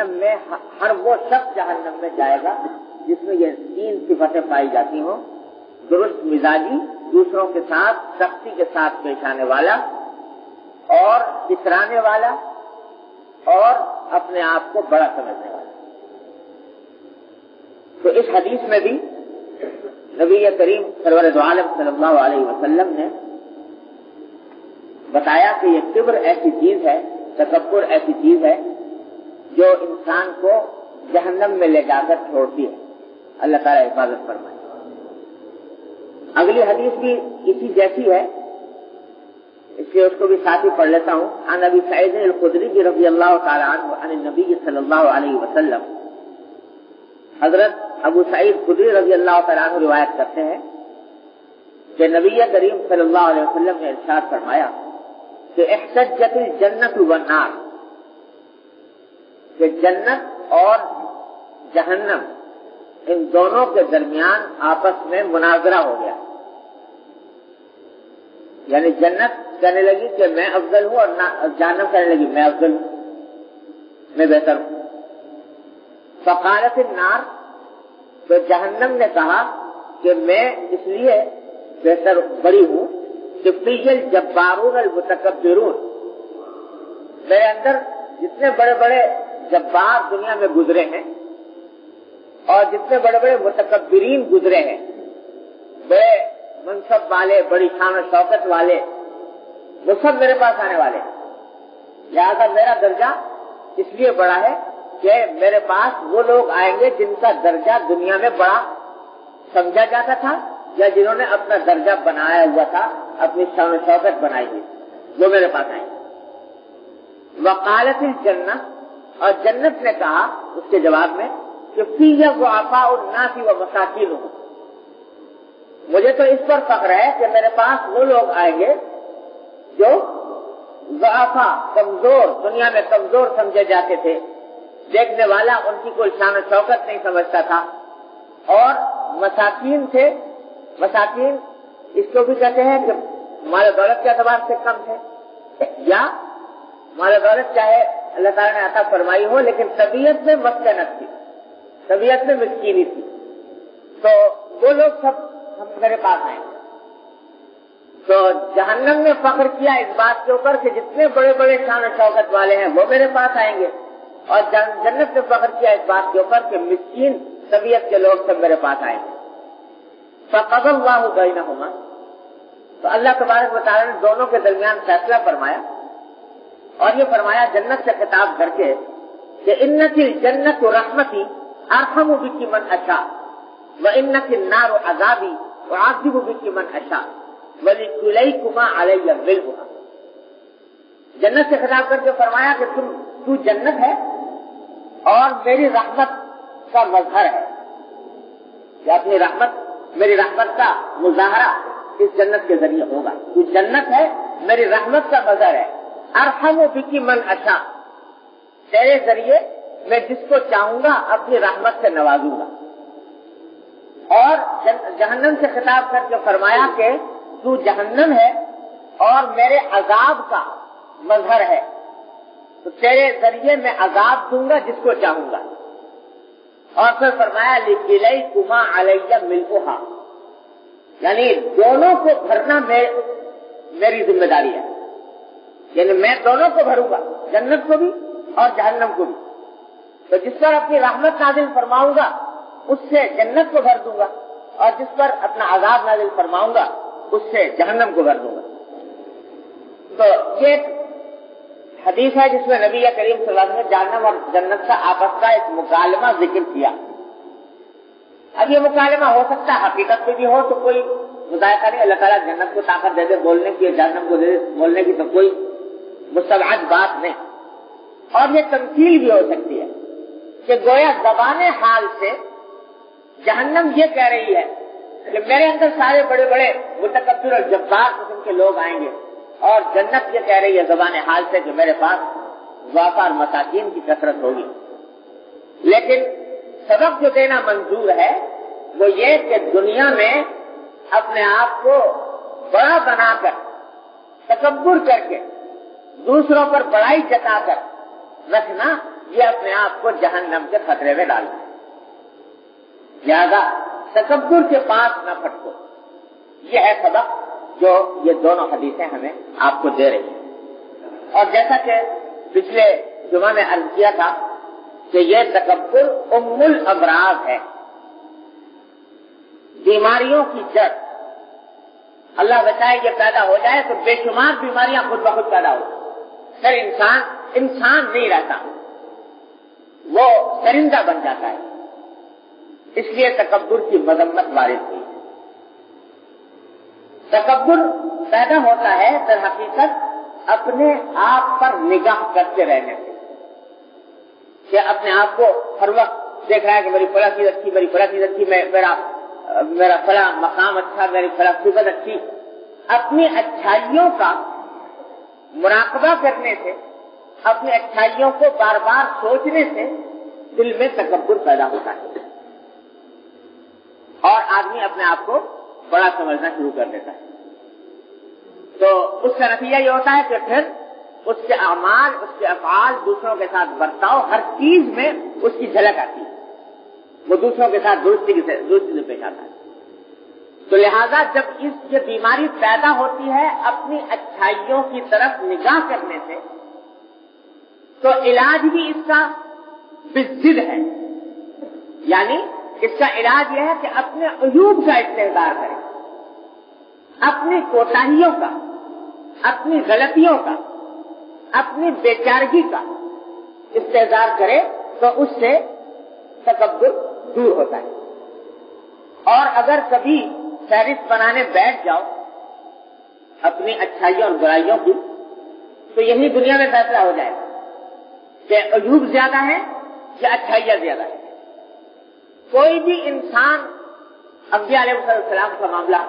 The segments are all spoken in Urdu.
جہنم میں ہر وہ شخص جہنم میں جائے گا جس میں یہ 3 صفتیں پائی جاتی ہوں: درست مزاجی، دوسروں کے ساتھ سختی کے ساتھ پیش آنے والا، اور اترانے والا، اور اپنے آپ کو بڑا سمجھنے والا۔ تو اس حدیث میں بھی نبی کریم سرور دو عالم صلی اللہ علیہ وسلم نے بتایا کہ یہ کبر ایسی چیز ہے، تکبر ایسی چیز ہے جو انسان کو جہنم میں لے جا کر چھوڑتی ہے۔ اللہ تعالیٰ حفاظت فرمائے۔ اگلی حدیث بھی اسی جیسی ہے، اس لیے اس کو بھی ساتھ ہی پڑھ لیتا ہوں۔ عن ابی سعید الخدری رضی اللہ تعالی عنہ عن النبی صلی اللہ علیہ وسلم، حضرت ابو سعید خدری رضی اللہ تعالی عنہ روایت کرتے ہیں کہ نبی کریم صلی اللہ علیہ وسلم نے ارشاد فرمایا کہ احتجت الجنت والنار، کہ جنت اور جہنم ان دونوں کے درمیان آپس میں مناظرہ ہو گیا، یعنی جنت کہنے لگی کہ میں افضل ہوں اور جہنم کہنے لگی میں افضل ہوں، میں بہتر ہوں۔ فقالت النار، تو جہنم نے کہا کہ میں اس لیے بہتر بڑی ہوں کہ فی الجبارون المتکبرون، میرے اندر جتنے بڑے بڑے جبار دنیا میں گزرے ہیں اور جتنے بڑے بڑے متکبرین گزرے ہیں، بڑے منصب والے، بڑی شان و شوکت والے، وہ سب میرے پاس آنے والے ہیں۔ لہذا میرا درجہ اس لیے بڑا ہے کہ میرے پاس وہ لوگ آئیں گے جن کا درجہ دنیا میں بڑا سمجھا جاتا تھا، یا جنہوں نے اپنا درجہ بنایا ہوا تھا، اپنی شان و شوکت بنائی ہوئی، وہ میرے پاس آئیں گے۔ وقالت الجنہ، اور جنت نے کہا اس کے جواب میں کہ فیہ ضعفاء الناس و مساکینہم، مجھے تو اس پر فخر ہے کہ میرے پاس وہ لوگ آئیں گے جو ضعفاء، کمزور، دنیا میں کمزور سمجھے جاتے تھے، دیکھنے والا ان کی کوئی شان و شوکت نہیں سمجھتا تھا، اور مساکین تھے۔ مساکین اس کو بھی کہتے ہیں کہ مال و دولت کے اعتبار سے کم تھے، یا مال و دولت چاہے اللہ تعالیٰ نے عطا فرمائی ہو لیکن طبیعت میں مسکنت تھی، طبیعت میں مسکینی تھی، تو وہ لوگ سب ہم میرے پاس آئیں گے۔ تو جہنم نے فخر کیا اس بات کے اوپر کہ جتنے بڑے بڑے شان و شوکت والے ہیں وہ میرے پاس آئیں گے، اور جنت نے فخر کیا اس بات کے اوپر کہ مسکین طبیعت کے لوگ سب میرے پاس آئیں گے۔ فقضى الله بينهما، تو اللہ تبارک و تعالیٰ نے دونوں کے درمیان فیصلہ فرمایا، اور یہ فرمایا جنت سے خطاب کر کے کہ انک الجنت رحمتی ارحم بک من اشاء وانک النار عذابی اعذب بک من اشاء ولکلیکما علی ملؤها۔ جنت سے خطاب کر کے فرمایا کہ تو جنت ہے اور میری رحمت کا مظہر ہے، یا اپنی رحمت، میری رحمت کا مظاہرہ اس جنت کے ذریعے ہوگا۔ تو جنت ہے، میری رحمت کا مظہر ہے۔ ارحم بک من اشاء، تیرے ذریعے میں جس کو چاہوں گا اپنی رحمت سے نوازوں گا۔ اور جہنم سے خطاب کر کے فرمایا کہ تو جہنم ہے اور میرے عذاب کا مظہر ہے، تو تیرے ذریعے میں عذاب دوں گا جس کو چاہوں گا۔ اور پھر فرمایا لکلیکما علی ملؤها، یعنی دونوں کو بھرنا میری ذمہ داری ہے، یعنی میں دونوں کو بھروں گا، جنت کو بھی اور جہنم کو بھی۔ تو جس پر اپنی رحمت نازل فرماؤں گا اس سے جنت کو بھر دوں گا، اور جس پر اپنا عذاب نازل فرماؤں گا اس سے جہنم کو بھر دوں گا۔ تو یہ حدیث ہے جس میں نبی کریم صلی اللہ علیہ وسلم نے جہنم اور جنت کا آپس کا ایک مکالمہ ذکر کیا۔ اب یہ مکالمہ ہو سکتا ہے حقیقت میں بھی ہو تو کوئی مذائقہ نہیں، اللہ تعالیٰ جنت کو طاقت دے دے بولنے کی، جہنم کو دے دے بولنے کی، تو کوئی مستبعد بات نہیں۔ اور یہ تمثیل بھی ہو سکتی ہے کہ گویا زبان حال سے جہنم یہ کہہ رہی ہے کہ میرے اندر سارے بڑے بڑے متکبر اور جبار قسم کے لوگ آئیں گے، اور جنت یہ کہہ رہی ہے زبان حال سے کہ میرے پاس ضعفاء اور مساکین کی کثرت ہوگی۔ لیکن سبق جو دینا منظور ہے وہ یہ کہ دنیا میں اپنے آپ کو بڑا بنا کر، تکبر کر کے، دوسروں پر بڑائی جتا کر رکھنا یہ اپنے آپ کو جہنم کے خطرے میں ڈالنا ہے۔ لہذا تکبر کے پاس نہ پھٹکو، یہ ہے سبق جو یہ دونوں حدیثیں ہمیں آپ کو دے رہی ہیں۔ اور جیسا کہ پچھلے جمعہ میں عرض کیا تھا کہ یہ تکبر ام الامراض ہے، بیماریوں کی جڑ۔ اللہ بچائے یہ پیدا ہو جائے تو بے شمار بیماریاں خود بخود پیدا ہو، پھر انسان نہیں رہتا، وہ درندہ بن جاتا ہے۔ اس لیے تکبر کی مذمت وارد ہوئی۔ تکبر پیدا ہوتا ہے در حقیقت اپنے آپ پر نگاہ کرتے رہنے سے، کہ اپنے آپ کو ہر وقت دیکھ رہا ہے کہ میری فلاں چیز اچھی، میری فلاں چیز اچھی، میرا فلاں مقام اچھا، میری فلاں صفت اچھی۔ اپنی اچھائیوں کا مراقبہ کرنے سے، اپنی اچھائیوں کو بار بار سوچنے سے دل میں تکبر پیدا ہوتا ہے اور آدمی اپنے آپ کو بڑا سمجھنا شروع کر دیتا ہے۔ تو اس کا نتیجہ یہ ہوتا ہے کہ پھر اس کے اعمال، اس کے افعال، دوسروں کے ساتھ برتاؤ، ہر چیز میں اس کی جھلک آتی ہے، وہ دوسروں کے ساتھ درستی سے پیش آتا ہے۔ تو لہذا جب یہ بیماری پیدا ہوتی ہے اپنی اچھائیوں کی طرف نگاہ کرنے سے، تو علاج بھی اس کا بالضد ہے، یعنی اس کا علاج یہ ہے کہ اپنے عیوب کا استحضار کرے، اپنی کوتاہیوں کا، اپنی غلطیوں کا، اپنی بیچارگی کا استحضار کرے تو اس سے تکبر دور ہوتا ہے۔ اور اگر کبھی فہرست بنانے بیٹھ جاؤ اپنی اچھائیوں اور برائیوں کی، تو یہی دنیا میں فیصلہ ہو جائے گا کہ عیوب زیادہ ہے یا اچھائیاں زیادہ ہے۔ کوئی بھی انسان، انبیاء علیہ السلام کا معاملہ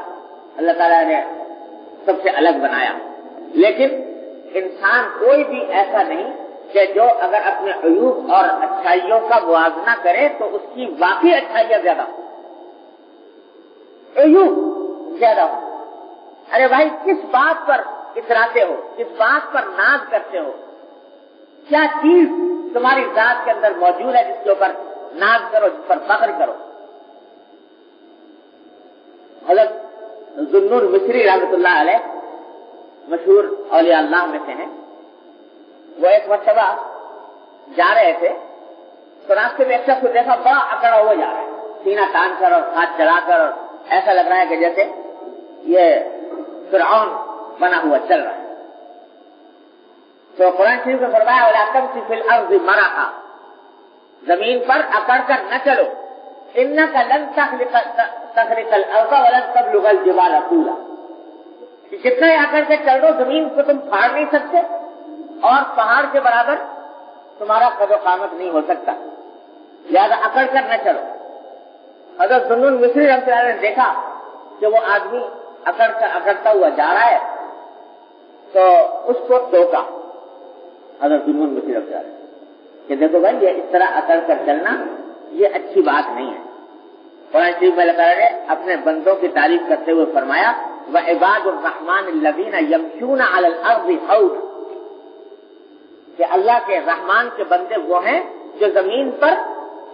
اللہ تعالیٰ نے سب سے الگ بنایا، لیکن انسان کوئی بھی ایسا نہیں کہ جو اگر اپنے عیوب اور اچھائیوں کا موازنہ کرے تو اس کی واقعی اچھائیاں زیادہ ہوں، عیوب زیادہ ہوں۔ ارے بھائی، کس بات پر اتراتے ہو، کس بات پر ناز کرتے ہو؟ کیا چیز تمہاری ذات کے اندر موجود ہے جس کے اوپر ناز کرو، جس پر فخر کرو؟ حضرت ذوالنور مصری رحمۃ اللہ علیہ مشہور اولیاء اللہ میں سے ہیں، وہ ایک مرتبہ جا رہے تھے تو راستے میں ایک شخص کو دیکھا، بڑا اکڑا ہوا جا رہا ہے، سینہ تان کر اور ہاتھ چلا کر، اور ایسا لگ رہا ہے کہ جیسے یہ فرعون بنا ہوا چل رہا ہے۔ تو قرآن شریف میں فرمایا وَلَا تَمْشِ فِي الْأَرْضِ مَرَحًا، زمین پر اکڑ کر نہ چلو، إِنَّكَ لَن تَخْرِقَ الْأَرْضَ وَلَن تَبْلُغَ الْجِبَالَ طُولًا، کہ جتنا اکڑ کے چل رہو زمین کو تم پھاڑ نہیں سکتے اور پہاڑ کے برابر تمہارا قد و قامت نہیں ہو سکتا، لہذا اکڑ کر نہ چلو۔ حضرت ذوالنور مصری رحمۃ اللہ نے دیکھا کہ وہ آدمی اکڑتا ہوا جا رہا ہے تو اس کو ٹوکا حضرت ذوالنور مصری رحمۃ اللہ کہ دیکھو بھائی، یہ اس طرح اکڑ کر چلنا یہ اچھی بات نہیں ہے۔ قرآن شریف میں اللہ تعالیٰ نے اپنے بندوں کی تعریف کرتے ہوئے فرمایا وَعِبَادُ الرَّحْمَنِ الَّذِينَ يَمْشُونَ عَلَى الْأَرْضِ هَوْنًا، کہ اللہ کے رحمان کے بندے وہ ہیں جو زمین پر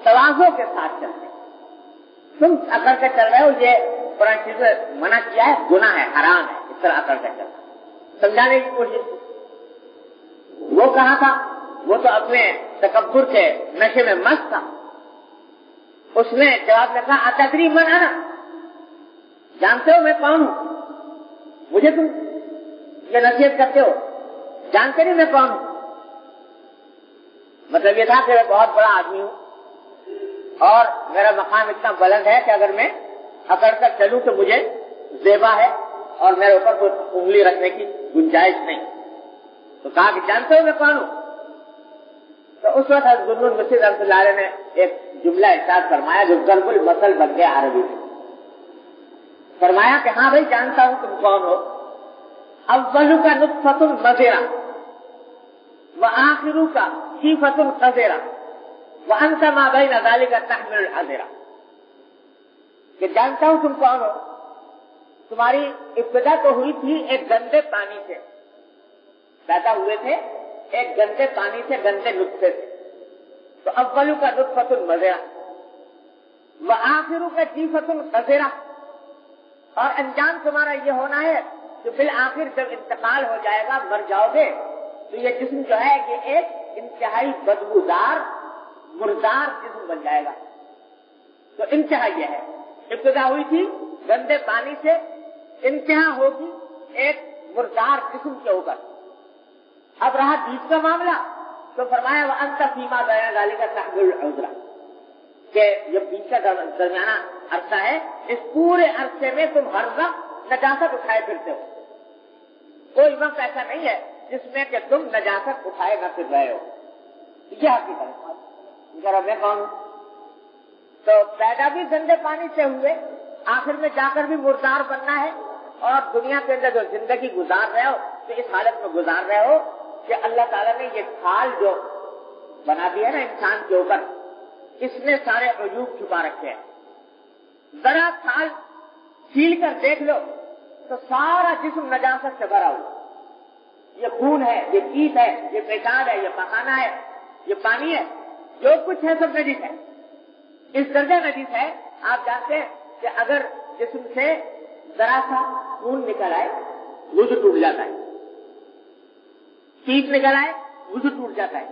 تواضع کے ساتھ چلتے ہیں۔ تم اکڑ کر چل رہے ہو، یہ قرآن شریف میں منع کیا ہے، گناہ ہے، حرام ہے اس طرح اکڑ کر چلنا۔ سمجھانے کی کوشش، وہ کہا تھا، وہ تو اپنے تکبر کے نشے میں مست تھا، اس نے جواب میں کہا اتدری من انا، جانتے ہو میں کون ہوں؟ مجھے تم یہ نصیحت کرتے ہو، جانتے نہیں میں کون ہوں؟ مطلب یہ تھا کہ میں بہت بڑا آدمی ہوں اور میرا مقام اتنا بلند ہے کہ اگر میں اکڑ کر چلوں تو مجھے زیبا ہے اور میرے اوپر کوئی انگلی رکھنے کی گنجائش نہیں۔ تو کہا کہ جانتے ہو میں کون ہوں؟ تو اس وقت حضرت ذوالنور مصری رحمۃ اللہ علیہ نے ایک جملہ ارشاد فرمایا جو ضرب المثل بن گیا عربی میں۔ فرمایا کہ ہاں بھائی جانتا ہوں تم کون ہو، اولک نطفۃ مضرہ وآخرک جیفۃ قذرہ وانت ما بین ذلک تحمل العذرہ، کہ جانتا ہوں تم کون ہو، تمہاری ابتدا تو ہوئی تھی ایک گندے پانی سے، پیدا ہوئے تھے ایک گندے پانی سے، گندے نطفے سے، تو اولو کا نطفۃ مضرہ وآخرو کا جیفۃ قذرہ، اور انجام تمہارا یہ ہونا ہے کہ بالآخر جب انتقال ہو جائے گا، مر جاؤ گے، تو یہ جسم جو ہے یہ ایک انتہائی بدبودار مردار جسم بن جائے گا۔ تو انتہا یہ ہے، ابتدا ہوئی تھی گندے پانی سے، انتہا ہوگی ایک مردار جسم کے اوپر۔ اب رہا بیچ کا معاملہ، تو فرمایا وَأَنْتَ فِيمَا بَيْنَ ذَلِكَ تَحْمِلُ الْعُذْرَ، کہ یہ بیچ کا درمیانہ عرصہ ہے، اس پورے عرصے میں تم ہر وقت نجاست اٹھائے پھرتے ہو، کوئی وقت ایسا نہیں ہے جس میں کہ تم نجاست اٹھائے نہ پھر رہے ہو۔ یہ حقیقت ہے۔ ذرا میں کون ہوں؟ تو پیدا بھی گندے پانی سے ہوئے، آخر میں جا کر بھی مردار بننا ہے، اور دنیا کے اندر جو زندگی گزار رہے ہو تو اس حالت میں گزار رہے ہو کہ اللہ تعالیٰ نے یہ کھال جو بنا دیا ہے نا انسان کے اوپر، اس نے سارے عیوب چھپا رکھے ہیں۔ ذرا کھال چھیل کر دیکھ لو تو سارا جسم نجاست سے بھرا ہوا، یہ خون ہے، یہ پیپ ہے، یہ پیشاب ہے، یہ پخانہ ہے، یہ پانی ہے، جو کچھ ہے سب نجیس ہے۔ اس درجہ نجیس ہے، آپ جانتے ہیں کہ اگر جسم سے ذرا سا خون نکل آئے وضو ٹوٹ جاتا ہے، پیپ نکل آئے وضو ٹوٹ جاتا ہے،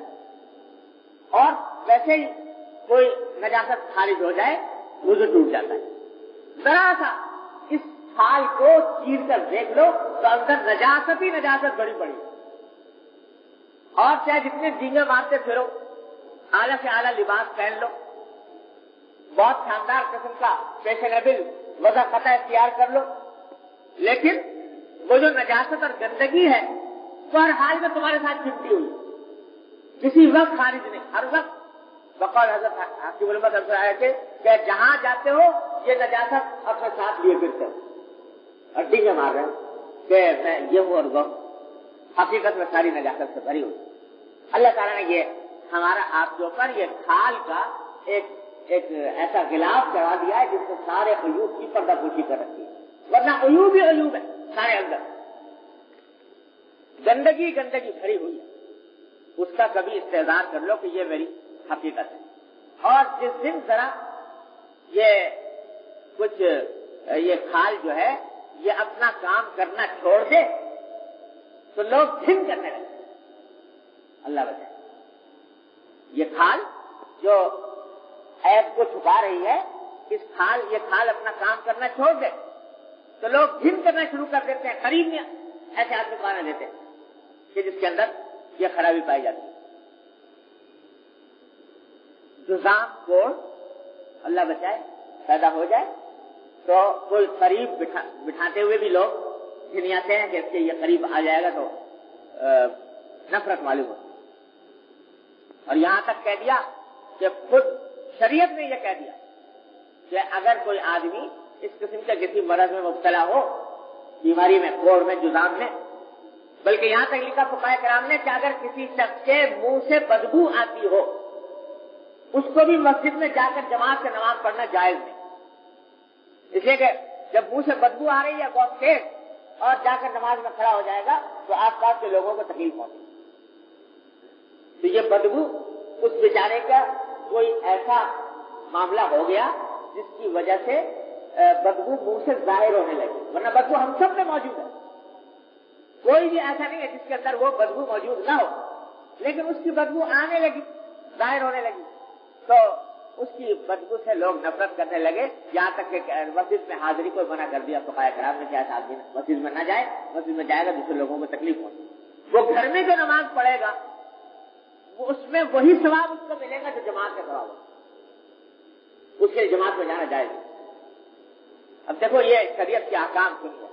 اور ویسے ہی کوئی نجاست خارج ہو جائے وضو ٹوٹ جاتا ہے۔ ذرا سا اس حال کو چیر کر دیکھ لو تو اندر نجاست ہی نجاست بڑی پڑی، اور چاہے جتنے ڈینگے مارتے پھرو، اعلیٰ سے اعلیٰ لباس پہن لو، بہت شاندار قسم کا فیشنیبل وضع خطا اختیار کر لو، لیکن وہ جو نجاست اور گندگی ہے وہ ہر حال میں تمہارے ساتھ چپٹی ہوئی، کسی وقت خارج نہیں، ہر وقت۔ بقول حضرت حکیم الامت صاحب آئے تھے کہ جہاں جاتے ہو یہ نجاست اپنے ساتھ لیے پھرتے ہو، اور ڈینگے مار رہے ہو کہ میں یہ ہوں اور وہ، حقیقت میں ساری نجاست سے بھری ہوئی۔ اللہ تعالیٰ نے یہ ہمارا آپ کے اوپر یہ کھال کا ایک ایسا غلاف چڑھا دیا ہے جس سے سارے عیوب کی پردہ پوشی کر رکھی ہے، ورنہ عیوب ہی عیوب ہے سارے اندر، گندگی گندگی بھری ہوئی ہے۔ اس کا کبھی استحضار کر لو کہ یہ میری حقیقت ہے، اور جس دن ذرا یہ کچھ یہ کھال جو ہے یہ اپنا کام کرنا چھوڑ دے تو لوگ گھن کرنے لگے، اللہ بچائے۔ یہ کھال جو عیب کو چھپا رہی ہے، یہ کھال اپنا کام کرنا چھوڑ دے تو لوگ گھن کرنا شروع کر دیتے ہیں، قریب میں ایسے آدمی کو آنے دیتے ہیں کہ جس کے اندر یہ خرابی پائی جاتی ہے۔ جزام کوڑ اللہ بچائے پیدا ہو جائے تو کوئی قریب بٹھاتے ہوئے بھی لوگ گھنیاتے ہیں کہ اس کے یہ قریب آ جائے گا تو نفرت معلوم ہوتی، اور یہاں تک کہہ دیا کہ خود شریعت نے یہ کہہ دیا کہ اگر کوئی آدمی اس قسم کے کسی مرض میں مبتلا ہو، بیماری میں، کوڑ میں، جزام میں، بلکہ یہاں تک لکھا فقہاء کرام نے کہ اگر کسی شخص کے منہ سے بدبو آتی ہو اس کو بھی مسجد میں جا کر جماعت سے نماز پڑھنا جائز نہیں، اس لیے کہ جب منہ سے بدبو آ رہی ہے بہت تیز اور جا کر نماز میں کھڑا ہو جائے گا تو آس پاس کے لوگوں کو تکلیف پہنچے، تو یہ بدبو اس بیچارے کا کوئی ایسا معاملہ ہو گیا جس کی وجہ سے بدبو منہ سے ظاہر ہونے لگی، ورنہ بدبو ہم سب میں موجود ہے، کوئی بھی ایسا نہیں ہے جس کے اندر وہ بدبو موجود نہ ہو، لیکن اس کی بدبو آنے لگی، ظاہر ہونے لگی، تو اس کی بدبو سے لوگ نفرت کرنے لگے، یہاں تک کہ مسجد میں حاضری کو منع کر دیا فقہاء کرام نے کہ ایسا آدمی مسجد میں نہ جائے، مسجد میں جائے گا دوسرے لوگوں کو تکلیف ہوگی۔ وہ گھر میں جو نماز پڑھے گا اس میں وہی ثواب اس کو ملے گا جو جماعت کا ثواب ہوگا، اس کے جماعت میں جانا جائز۔ اب دیکھو یہ شریعت کے احکام سنیے،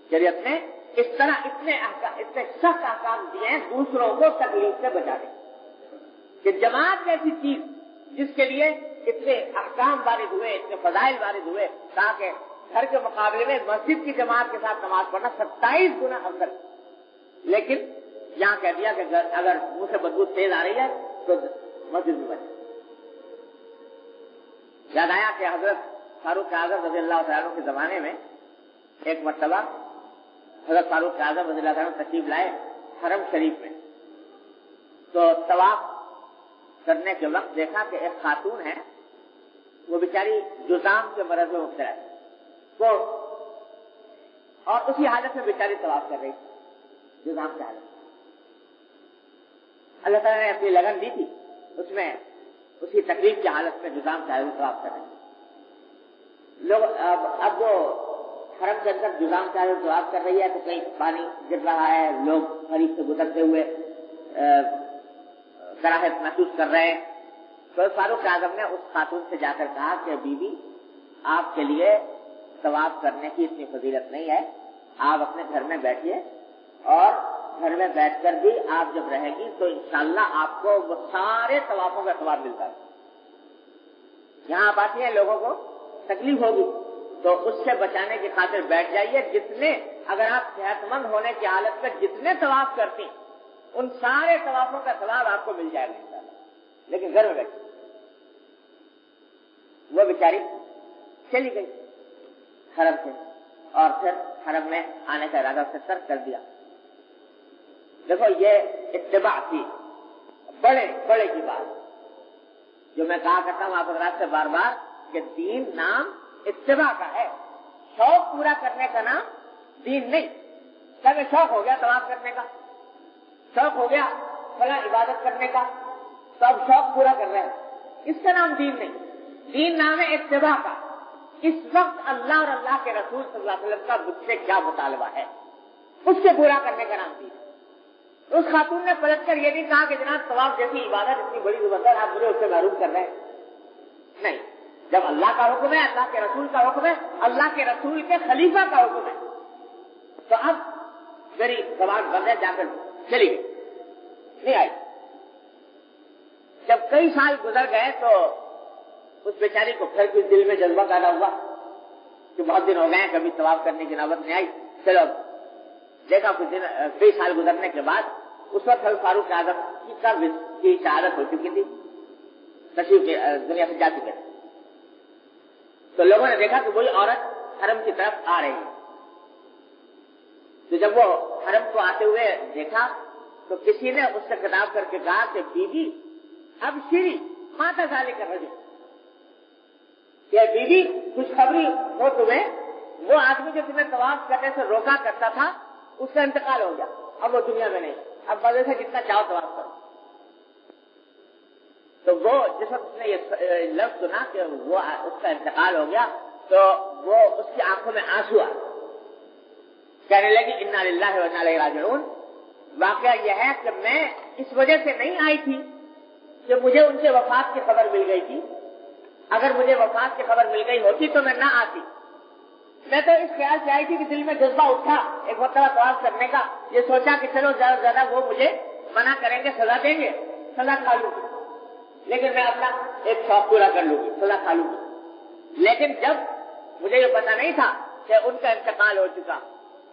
شریعت نے اس طرح اتنے سخت احکام دیے ہیں دوسروں کو تکلیف سے بچانے کہ جماعت ایسی چیز جس کے لیے اتنے احکام وارد ہوئے، اتنے فضائل وارد ہوئے، تاکہ گھر کے مقابلے میں مسجد کی جماعت کے ساتھ نماز پڑھنا 27 گنا افضل، لیکن یہاں کہہ دیا کہ اگر منہ سے بدبو تیز آ رہی ہے تو مسجد میں بچے۔ یاد آیا کہ حضرت فاروق اعظم رضی اللہ تعالیٰ عنہ کے زمانے میں ایک مرتبہ حضرت فاروق اعظم رضی اللہ تعالیٰ عنہ تشریف لائے حرم شریف میں، تو طواف کرنے کے وقت دیکھا کہ ایک خاتون ہے، وہ بیچاری جذام کے مرض میں مبتلا ہے وہ، اور اسی حالت میں بیچاری طواف کر رہی تھی، جذام کی حالت میں۔ اللہ تعالیٰ نے اپنی لگن دی تھی اس میں، اسی تکلیف کی حالت میں جذام کی حالت میں طواف کر رہے ہیں لوگ۔ اب وہ حرم کے اندر جذام کی حالت میں طواف کر رہی ہے تو کہیں پانی گر رہا ہے، لوگ قریب سے گزرتے ہوئے کراہت محسوس کر رہے ہیں، تو فاروق اعظم نے اس خاتون سے جا کر کہا کہ بی بی آپ کے لیے طواف کرنے کی اتنی فضیلت نہیں ہے، آپ اپنے گھر میں بیٹھیے، اور گھر میں بیٹھ کر بھی آپ جب رہے گی تو انشاءاللہ آپ کو وہ سارے طوافوں کا ثواب ملتا ہے۔ یہاں آپ آتی ہیں لوگوں کو تکلیف ہوگی تو اس سے بچانے کی خاطر بیٹھ جائیے، جتنے اگر آپ صحت مند ہونے کی حالت میں جتنے طواف کرتی ان سارے طوافوں کا ثواب آپ کو مل جائے گا انشاءاللہ، لیکن گھر میں بیٹھیے۔ وہ بیچاری چلی گئی حرم سے، اور پھر حرم میں آنے کا ارادہ سے ترک کر دیا۔ دیکھو یہ اتباع تھی، بڑے کی بات جو میں کہا کرتا ہوں آپ حضرات سے بار بار کہ دین نام اتباع کا ہے، شوق پورا کرنے کا نام دین نہیں۔ کبھی شوق ہو گیا طواف کرنے کا، شوق ہو گیا فلاں عبادت کرنے کا، تو اب شوق پورا کر رہے ہیں، اس کا نام دین نہیں، دین نام ہے اتباع کا۔ اس وقت اللہ اور اللہ کے رسول صلی اللہ علیہ وسلم کا مجھ سے کیا مطالبہ ہے، اس سے پورا کرنے کا نام دین ہے۔ اس خاتون نے پلٹ کر یہ نہیں کہا کہ جناب طواف جیسی عبادت اتنی بڑی زبردست آپ مجھے اس سے محروم کر رہے ہیں، نہیں۔ جب اللہ کا حکم ہے، اللہ کے رسول کا حکم ہے، اللہ کے رسول کے خلیفہ کا حکم ہے، تو اب میری زبان بند ہے، جا کر چلی گئی، نہیں آئی۔ جب کئی سال گزر گئے تو اس بیچاری کو پھر کچھ دل میں جذبہ پیدا ہوا کہ بہت دن ہو گئے ہیں کبھی طواف کرنے کی نوبت نہیں آئی، چلو دیکھا کچھ دن کئی سال گزرنے کے بعد اس وقت فاروق اعظم کی شہادت ہو چکی تھی، تشریف دنیا سے جا چکے تھے، تو لوگوں نے دیکھا کہ وہی عورت حرم کی طرف آ رہی ہے۔ تو جب وہ حرم کو آتے ہوئے دیکھا تو کسی نے اس سے خطاب کر کے کہا کہ بی بی اب شیری ماتا ذالک کر رہی، کہ بی بی خوشخبری ہو تمہیں، وہ آدمی جو تمہیں طواف کرنے سے روکا کرتا تھا اس کا انتقال ہو گیا، اب وہ دنیا میں نہیں، اب مزے سے جتنا چاہو طواف کرو۔ تو وہ جس وقت اس نے یہ لفظ سنا کہ وہ اس کا انتقال ہو گیا تو وہ اس کی آنکھوں میں آنسو آ کہنے لگی انا للہ و انا الیہ راجعون۔ واقعہ یہ ہے کہ میں اس وجہ سے نہیں آئی تھی کہ مجھے ان سے وفات کی خبر مل گئی تھی، اگر مجھے وفات کی خبر مل گئی ہوتی تو میں نہ آتی، میں تو اس خیال سے آئی تھی کہ دل میں جذبہ اٹھا ایک مرتبہ طواف کرنے کا، یہ سوچا کہ چلو زیادہ سے زیادہ وہ مجھے منع کریں گے، سزا دیں گے، سزا کھا لوں گی، لیکن میں اپنا ایک شوق پورا کر لوں گی، سزا کھا لوں گی۔ لیکن جب مجھے یہ پتا نہیں تھا کہ ان کا انتقال ہو چکا،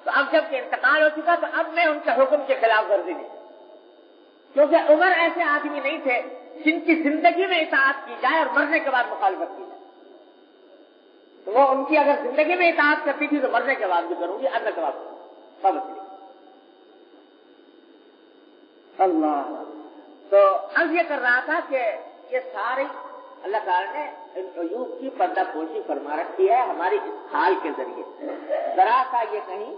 تو اب جب کہ انتقال ہو چکا تو اب میں ان کے حکم کے خلاف ورزی نہیں، کیونکہ عمر ایسے آدمی نہیں تھے جن کی زندگی میں اطاعت کی جائے اور مرنے کے بعد مخالفت کی جائے، تو وہ ان کی اگر زندگی میں اطاعت کرتی تھی تو مرنے کے بعد بھی کروں گی، اللہ کے بعد سمجھ لی۔ اللہ تو عرض یہ کر رہا تھا کہ یہ ساری اللہ تعالیٰ نے عیوب کی پردہ پوشی فرما رکھی ہے ہماری اس حال کے ذریعے، ذرا سا یہ کہیں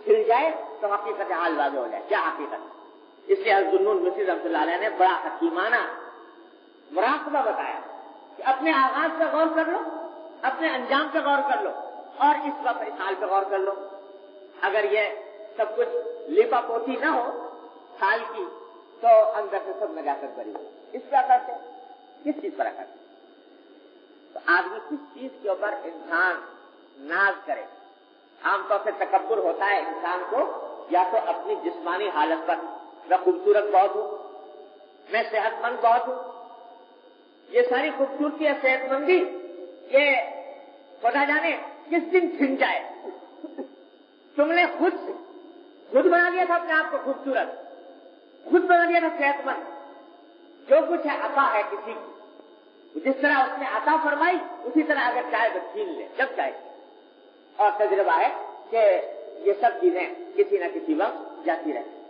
کھل جائے تو حقیقت حال واضح ہو جائے کیا حقیقت۔ اس لیے حضرت ذو النون رحمۃ اللہ علیہ نے بڑا حکیمانہ مراقبہ بتایا کہ اپنے آغاز پہ غور کر لو، اپنے انجام پہ غور کر لو، اور اس وقت اس حال پہ غور کر لو۔ اگر یہ سب کچھ لیپا پوتی نہ ہو حال کی تو اندر سے سب نجاست بری ہو۔ اس پہ کرتے کس چیز پر کرتے؟ تو آدمی کس چیز کے اوپر انسان ناز کرے؟ عام طور سے تکبر ہوتا ہے انسان کو یا تو اپنی جسمانی حالت پر، میں خوبصورت بہت ہوں، میں صحت مند بہت ہوں، یہ ساری خوبصورتی اور صحت مندی یہ خدا جانے کس دن چھن جائے۔ تم نے خود بنا دیا تھا اپنے آپ کو خوبصورت، خود بنا دیا تھا صحت مند، جو کچھ ہے عطا ہے کسی کی، جس طرح اس نے عطا فرمائی اسی طرح اگر چاہے تو چھین لے جب چاہے، اور تجربہ ہے کہ یہ سب چیزیں کسی نہ کسی وقت جاتی رہتی۔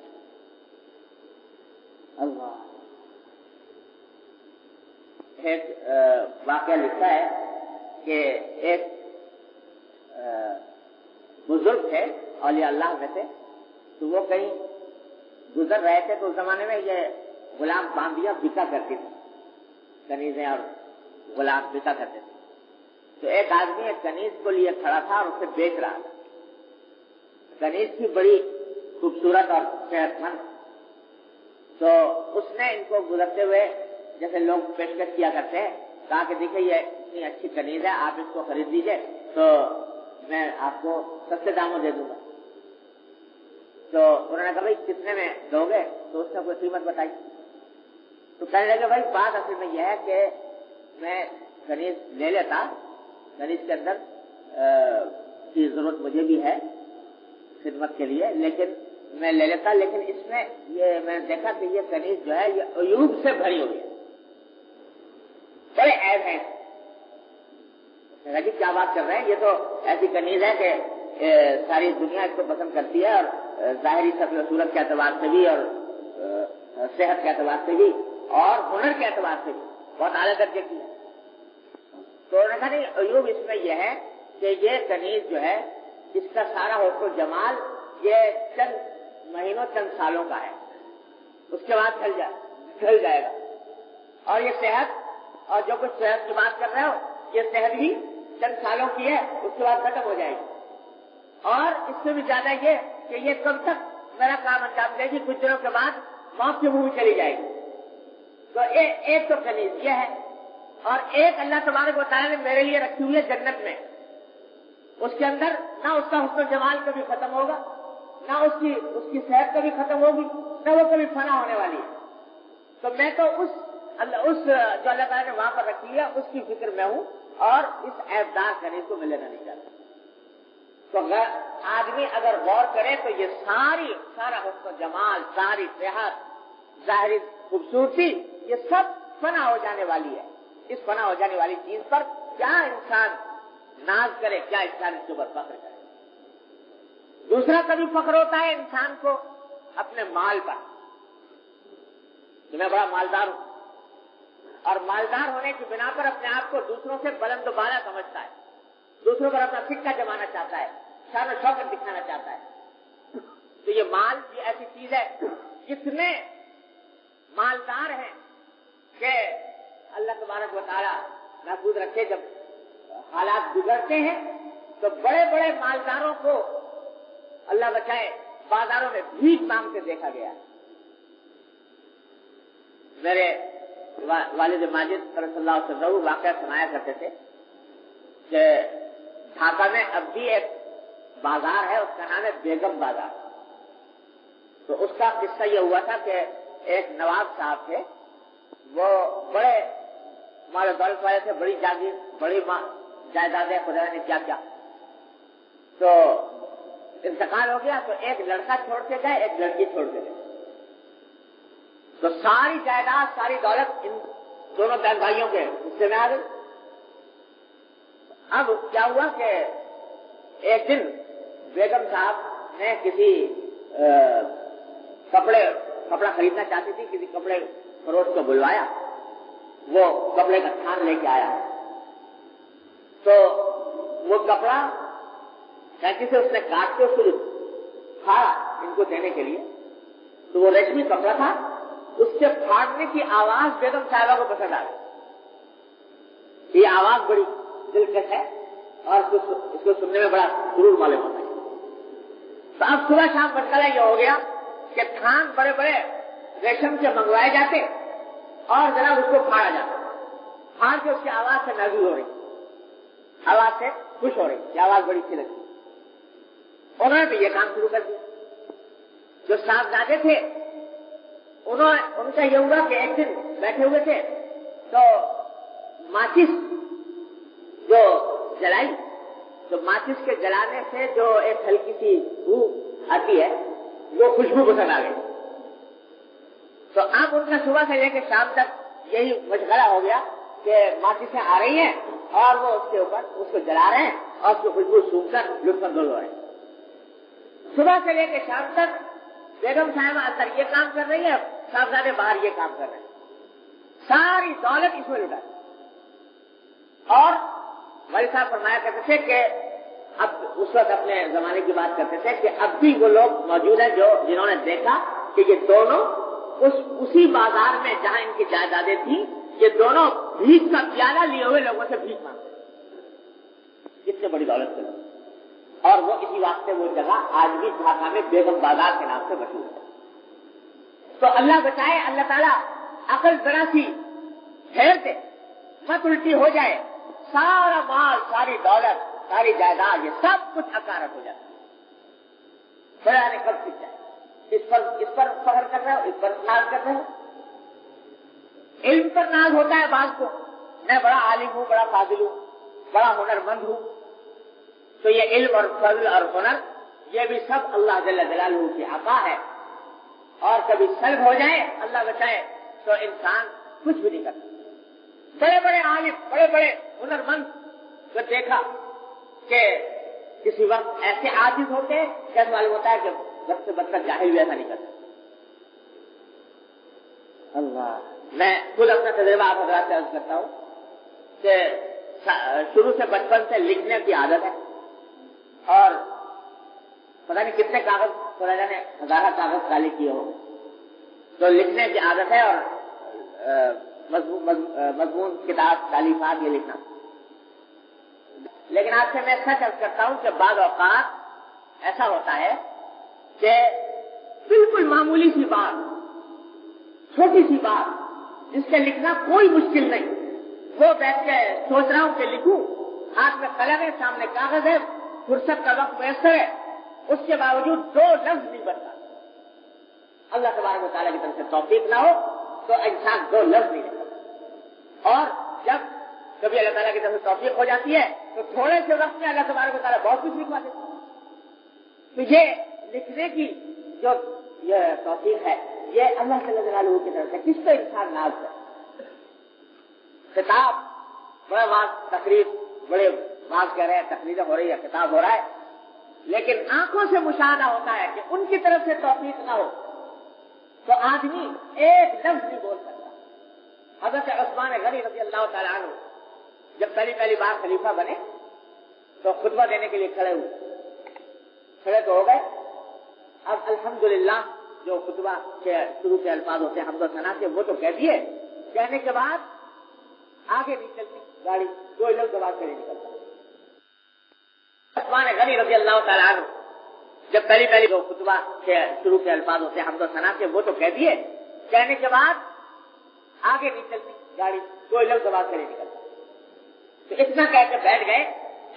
اللہ ایک واقعہ لکھا ہے کہ ایک بزرگ تھے اولیاء اللہ میں سے، تو وہ کہیں گزر رہے تھے تو اس زمانے میں یہ غلام باندیاں بکا کرتی تھی، کنیزیں اور غلام بکا کرتے تھے. تو ایک آدمی ایک کنیز کو لیے کھڑا تھا اور اسے بیچ رہا تھا. کنیز تھی بڑی خوبصورت اور صحت مند. تو اس نے ان کو گزرتے ہوئے جیسے لوگ پیشکش کیا کرتے ہیں کہا کہ دیکھیں یہ اتنی اچھی کنیز ہے، آپ اس کو خرید لیجیے تو میں آپ کو سستے داموں دے دوں گا. تو انہوں نے کہا بھائی کتنے میں دو گے؟ تو اس نے کوئی قیمت بتائی. تو کہنے لگے بھائی بات اصل میں یہ ہے کہ میں کنیز لے لیتا، کنیز کے اندر کی ضرورت مجھے بھی ہے خدمت کے لیے، لیکن میں لے لیتا، لیکن اس میں یہ میں نے دیکھا کہ یہ کنیز جو ہے یہ عیوب سے بھری ہوئی ہے، بڑے عیب ہیں. جی کیا بات کر رہے ہیں، یہ تو ایسی کنیز ہے کہ ساری دنیا اس کو پسند کرتی ہے، اور ظاہری شکل و صورت کے اعتبار سے بھی اور صحت کے اعتبار سے بھی اور ہنر کے اعتبار سے بھی بہت اعلیٰ درجے کی ہے. تو انہوں نے کہا نہیں، عیوب اس میں یہ ہے کہ یہ کنیز جو ہے اس کا سارا حسن و جمال یہ چند مہینوں چند سالوں کا ہے، اس کے بعد ڈھل جائے گا. اور یہ صحت اور جو کچھ صحت کی بات کر رہے ہو یہ صحت بھی چند سالوں کی ہے، اس کے بعد ختم ہو جائے گی. اور اس سے بھی زیادہ یہ کہ یہ کب تک میرا کام انجام دے گی، کچھ دنوں کے بعد موت کے منہ میں چلی جائے گی. تو ایک تو کنیز یہ ہے، اور ایک اللہ تبارک و تعالیٰ نے میرے لیے رکھی ہوئی ہے جنت میں. اس کے اندر نہ اس کا حسن و جمال کبھی ختم ہوگا، نہ اس کی صحت کبھی ختم ہوگی، نہ وہ کبھی فنا ہونے والی ہے. تو میں تو اس جو اللہ تعالیٰ نے وہاں پر رکھی ہے اس کی فکر میں ہوں، اور اس عیبدار کنیز کو میں لینا نہیں چاہتا. تو آدمی اگر غور کرے تو یہ سارا حسن و جمال، ساری صحت، ظاہری خوبصورتی، یہ سب فنا ہو جانے والی ہے. اس فنا ہو جانے والی چیز پر کیا انسان ناز کرے، کیا انسان اس کے اوپر فخر کرے. دوسرا کبھی فخر ہوتا ہے انسان کو اپنے مال پر کہ میں بڑا مالدار ہوں، اور مالدار ہونے کی بنا پر اپنے آپ کو دوسروں سے بلند و بالا سمجھتا ہے، دوسروں پر اپنا سکہ جمانا چاہتا ہے، شان و شوکت دکھانا چاہتا ہے. تو یہ مال یہ ایسی چیز ہے، کتنے مالدار ہیں کہ اللہ تبارک و تعالیٰ محفوظ رکھے، جب حالات بگڑتے ہیں تو بڑے بڑے مالداروں کو اللہ بچائے بازاروں میں بھیک مانگتے دیکھا گیا. میرے والد ماجد صلی اللہ علیہ وسلم واقعہ سنایا کرتے تھے کہ ڈھاکہ میں اب بھی ایک بازار ہے، اس کا نام ہے بیگم بازار. تو اس کا قصہ یہ ہوا تھا کہ ایک نواب صاحب تھے، وہ بڑے مال و دولت والے تھے، بڑی جاگیر، بڑی جائیدادیں خدا نے کیا کیا. تو انتقال ہو گیا تو ایک لڑکا چھوڑ کے گئے، ایک لڑکی چھوڑ کے گئے. تو ساری جائیداد، ساری دولت ان دونوں بہن بھائیوں کے حصے میں آ گئی. اب کیا ہوا کہ ایک دن بیگم صاحب نے کسی کپڑا خریدنا چاہتی تھی، کسی کپڑے فروش کو بلوایا، وہ کپڑے کا تھان لے کے آیا. تو وہ کپڑا کینچی سے اس نے کاٹ کے اس کو پھاڑا ان کو دینے کے لیے. تو وہ ریشمی کپڑا تھا، اس کے پھاڑنے کی آواز بیگم صاحبہ کو پسند آ گئی. یہ آواز بڑی دلکش ہے اور اس کو سننے میں بڑا سرور معلوم ہوتا ہے. تو اب صبح شام مسئلہ یہ ہو گیا کہ تھان بڑے بڑے ریشم سے منگوائے جاتے اور جناب اس کو پھاڑا جاتا. پھاڑ کے اس کی آواز سے محظوظ ہو رہی، آواز سے خوش ہو رہی، یہ آواز بڑی اچھی لگتی. انہوں نے بھی یہ کام شروع کر دیا. جو صاحبزادے تھے ان کا یہ ہوا کہ ایک دن بیٹھے ہوئے تھے تو ماچس جو جلائی، تو ماچس کے جلانے سے جو ایک ہلکی سی بو آتی ہے وہ خوشبو پسند آ گئی. تو اب ان کا صبح سے لے کے شام تک یہی مشغلہ ہو گیا کہ ماچسیں آ رہی ہیں اور وہ اس کے اوپر اس کو جلا رہے ہیں اور اس کی خوشبو سونگھ کر لطف اندوز ہو رہے ہیں. صبح سے لے کے شام تک بیگم صاحبہ اندر یہ کام کر رہی ہے، صاحبزادے باہر یہ کام کر رہے ہیں. ساری دولت اس میں لٹا. اور والد صاحب فرمایا کرتے تھے کہ اب اس وقت اپنے زمانے کی بات کرتے تھے کہ اب بھی وہ لوگ موجود ہیں جنہوں نے دیکھا کہ یہ دونوں اسی بازار میں جہاں ان کی جائیدادیں تھیں، یہ دونوں بھیک کا پیالہ لیے ہوئے لوگوں سے بھیک مانگتے، کتنے بڑی دولت سے، اور وہ اسی واسطے وہ جگہ آج بھی ڈھاکہ میں بیگم بازار کے نام سے مشہور ہے۔ تو اللہ بچائے، اللہ تعالیٰ عقل ذرا سی پھیر دے، مت الٹی ہو جائے، سارا مال، ساری دولت، ساری جائیداد، یہ سب کچھ اکارت ہو جاتا ہے، بڑا نے کب سیکھ جائے، اس پر فخر کر رہے ہو، اس پر ناز کر رہے ہو۔ علم پر ناز ہوتا ہے بعض کو، میں بڑا عالم ہوں، بڑا فاضل ہوں، بڑا ہنرمند ہوں، تو یہ علم اور فضل اور ہنر یہ بھی سب اللہ جل جلالہ کی عطا ہے، اور کبھی سلب ہو جائے اللہ بچائے تو انسان کچھ بھی نہیں کرتا۔ بڑے بڑے عالم، بڑے بڑے ہنرمند کو دیکھا کہ کسی وقت ایسے عاجز ہوتے ہیں، جیسے معلوم ہوتا ہے کہ وقت سے بدتر جاہل بھی ایسا نہیں کرتا۔ اللہ، میں خود اپنا تجربہ آپ حضرات سے عرض کرتا ہوں کہ شروع سے بچپن سے لکھنے کی عادت ہے، اور پتہ نہیں کتنے کاغذ، خدا جانے ہزارہ کاغذ کالے کیے ہو، تو لکھنے کی عادت ہے، اور مضمون کتاب تالیفات یہ لکھنا۔ لیکن آپ سے میں سچ عرض کرتا ہوں کہ بعض اوقات ایسا ہوتا ہے کہ بالکل معمولی سی بات، چھوٹی سی بات، جس سے لکھنا کوئی مشکل نہیں، وہ بیٹھ کے سوچ رہا ہوں کہ لکھوں، ہاتھ میں قلم ہے، سامنے کاغذ ہے، فرصت کا وقت میسر ہے، اس کے باوجود دو لفظ نہیں بنتا۔ اللہ تبارک و تعالیٰ کی طرف سے توفیق نہ ہو تو انسان دو لفظ نہیں لکھتا، اور جب کبھی اللہ تعالیٰ کی طرف سے توفیق ہو جاتی ہے تو تھوڑے سے وقت میں اللہ تبارک و تعالیٰ بہت کچھ لکھوا دیتا ہے۔ تو یہ لکھنے کی جو یہ توفیق ہے، یہ اللہ جل جلالہ کی طرف سے، کس پہ انسان ناز ہے۔ خطاب، بڑا واز، تقریر، بڑے واز کہہ رہے ہیں، تقریریں ہو رہی ہے، خطاب ہو رہا ہے، لیکن آنکھوں سے مشاہدہ ہوتا ہے کہ ان کی طرف سے توفیق نہ ہو تو آدمی ایک لفظ نہیں بول سکتا۔ حضرت عثمان غنی رضی اللہ تعالیٰ عنہ جب پہلی بار خلیفہ بنے تو خطبہ دینے کے لیے کھڑے تو ہو گئے۔ اب الحمدللہ جو خطبہ کے شروع کے الفاظ ہوتے ہیں حمد و ثنا کے، وہ تو کہہ دیے، کہنے کے بعد آگے نہیں چلتی گاڑی، کوئی لفظ زبان سے نہیں نکلتا۔ عثمان غنی رضی اللہ تعالیٰ عنہ جب پہلی جو خطبہ کے شروع کے الفاظ ہوتے ہیں حمد و ثنا کے، وہ تو کہہ دیے، کہنے کے بعد آگے نہیں چلتی گاڑی، کوئی لفظ زبان سے نہیں نکلتا۔ تو اتنا کہہ کے بیٹھ گئے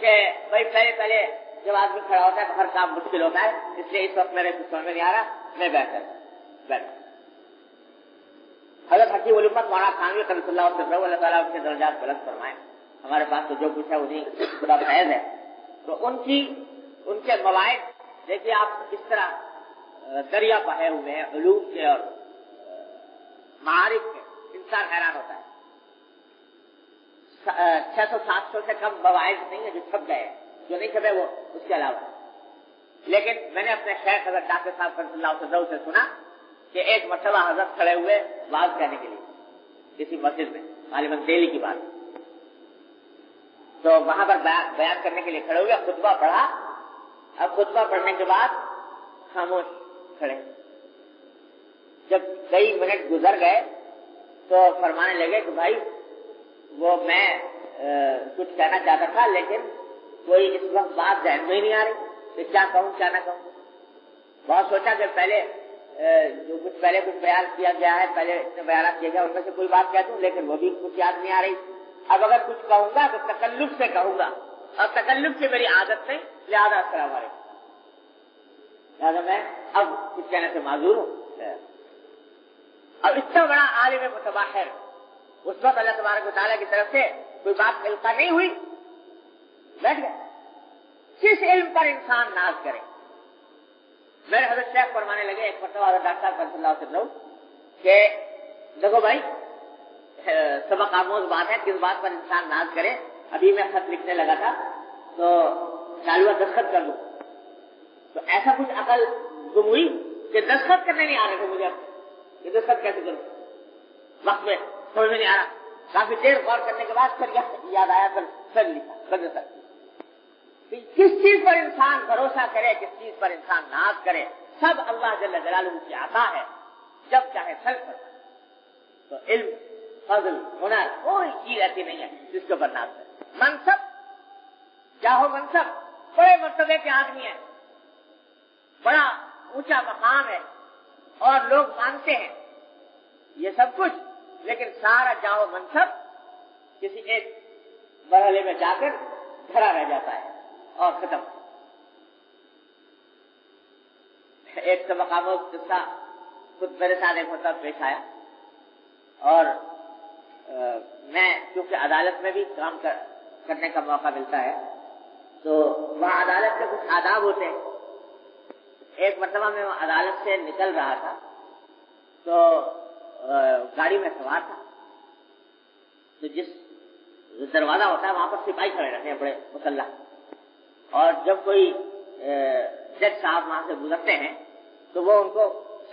کہ بھائی پہلے جب آدمی کھڑا ہوتا ہے تو ہر کام مشکل ہوتا ہے، اس لیے اس وقت میرے کچھ سمجھ میں نہیں آ رہا، میں بیٹھ۔ حضرت حکیم الامت مولانا تھانوی قدس اللہ علیہ وسلم، اللہ تعالیٰ ان کے درجات بلند فرمائے، ہمارے پاس تو جو کچھ ہے انہیں خدا فیض ہے، تو ان کے مواعظ دیکھیے آپ کس طرح دریا بہے ہوئے ہیں علوم کے اور معارف کے، انسان حیران ہوتا ہے۔ 600-700 سے کم مواعظ نہیں ہے جو چھپ گئے، جو نہیں چھپے وہ اس کے علاوہ۔ لیکن میں نے اپنے شیخ حضرت ڈاکٹر صاحب قدس اللہ علیہ وسلم سے سنا کہ ایک مرتبہ حضرت کھڑے ہوئے واز کہنے کے لیے کسی مسجد میں، غالباً دہلی کی بات، تو وہاں پر بیان کرنے کے لیے کھڑے ہوئے، خطبہ پڑھا۔ اب خطبہ پڑھنے کے بعد خاموش کھڑے، جب کئی منٹ گزر گئے تو فرمانے لگے کہ بھائی وہ میں کچھ کہنا چاہتا تھا لیکن کوئی اس وقت بات ذہن میں ہی نہیں آ رہی کہ کیا کہوں کیا نہ کہوں۔ بہت سوچا کہ پہلے کچھ بیان کیا گیا ہے، پہلے اتنے بیانات کیے گئے ان میں سے کوئی بات کہہ دوں، لیکن وہ بھی کچھ یاد نہیں آ رہی۔ اب اگر کچھ کہوں گا تو تکلف سے کہوں گا، اور تکلف سے میری عادت نہیں، لہٰذا السلام علیکم، لہٰذا میں اب کچھ کہنے سے معذور ہوں۔ اب اتنا بڑا عالم متباحر، اس وقت اللہ تبارک و تعالیٰ کی طرف سے کوئی بات القا نہیں ہوئی، بیٹھ گئے۔ کس علم پر انسان ناز کرے؟ میرے حضرت شیخ فرمانے لگے ایک مرتبہ حضرت ڈاکٹر صاحب صلی اللہ علیہ وسلم کہ دیکھو بھائی سبق آموز بات ہے، کس بات پر انسان ناز کرے۔ ابھی میں خط لکھنے لگا تھا تو چالو دستخط کر دوں، تو ایسا کچھ عقل گم ہوئی کہ دستخط کرنے نہیں آ رہے تھے مجھے، یہ دستخط کیسے کروں، وقت میں سمجھ میں نہیں آ رہا، کافی دیر غور کرنے کے بعد پھر یاد آیا، پھر لکھا بدر تک. کس چیز پر انسان بھروسہ کرے، کس چیز پر انسان ناز کرے، سب اللہ جل جلالہ کی عطا ہے. جب چاہے سر پر تو علم، فضل، ہنر، کوئی چیز ایسی نہیں ہے جس کے اوپر ناز کرے. منصب، چاہو منصب، بڑے مرتبے کے آدمی ہیں، بڑا اونچا مقام ہے اور لوگ مانتے ہیں یہ سب کچھ، لیکن سارا جاؤ منصب کسی ایک مرحلے میں جا کر کھڑا رہ جاتا ہے اور ختم. ایک سبق آموز قصہ خود میرے ساتھ ایک مرتبہ پیش آیا، اور میں کیونکہ عدالت میں بھی کام کرنے کا موقع ملتا ہے تو وہاں عدالت کے کچھ آداب ہوتے ہیں. ایک مرتبہ میں عدالت سے نکل رہا تھا تو گاڑی میں سوار تھا، تو جس دروازہ ہوتا ہے وہاں پر سپاہی کھڑے رہتے ہیں بڑے مسلح، اور جب کوئی جج صاحب وہاں سے گزرتے ہیں تو وہ ان کو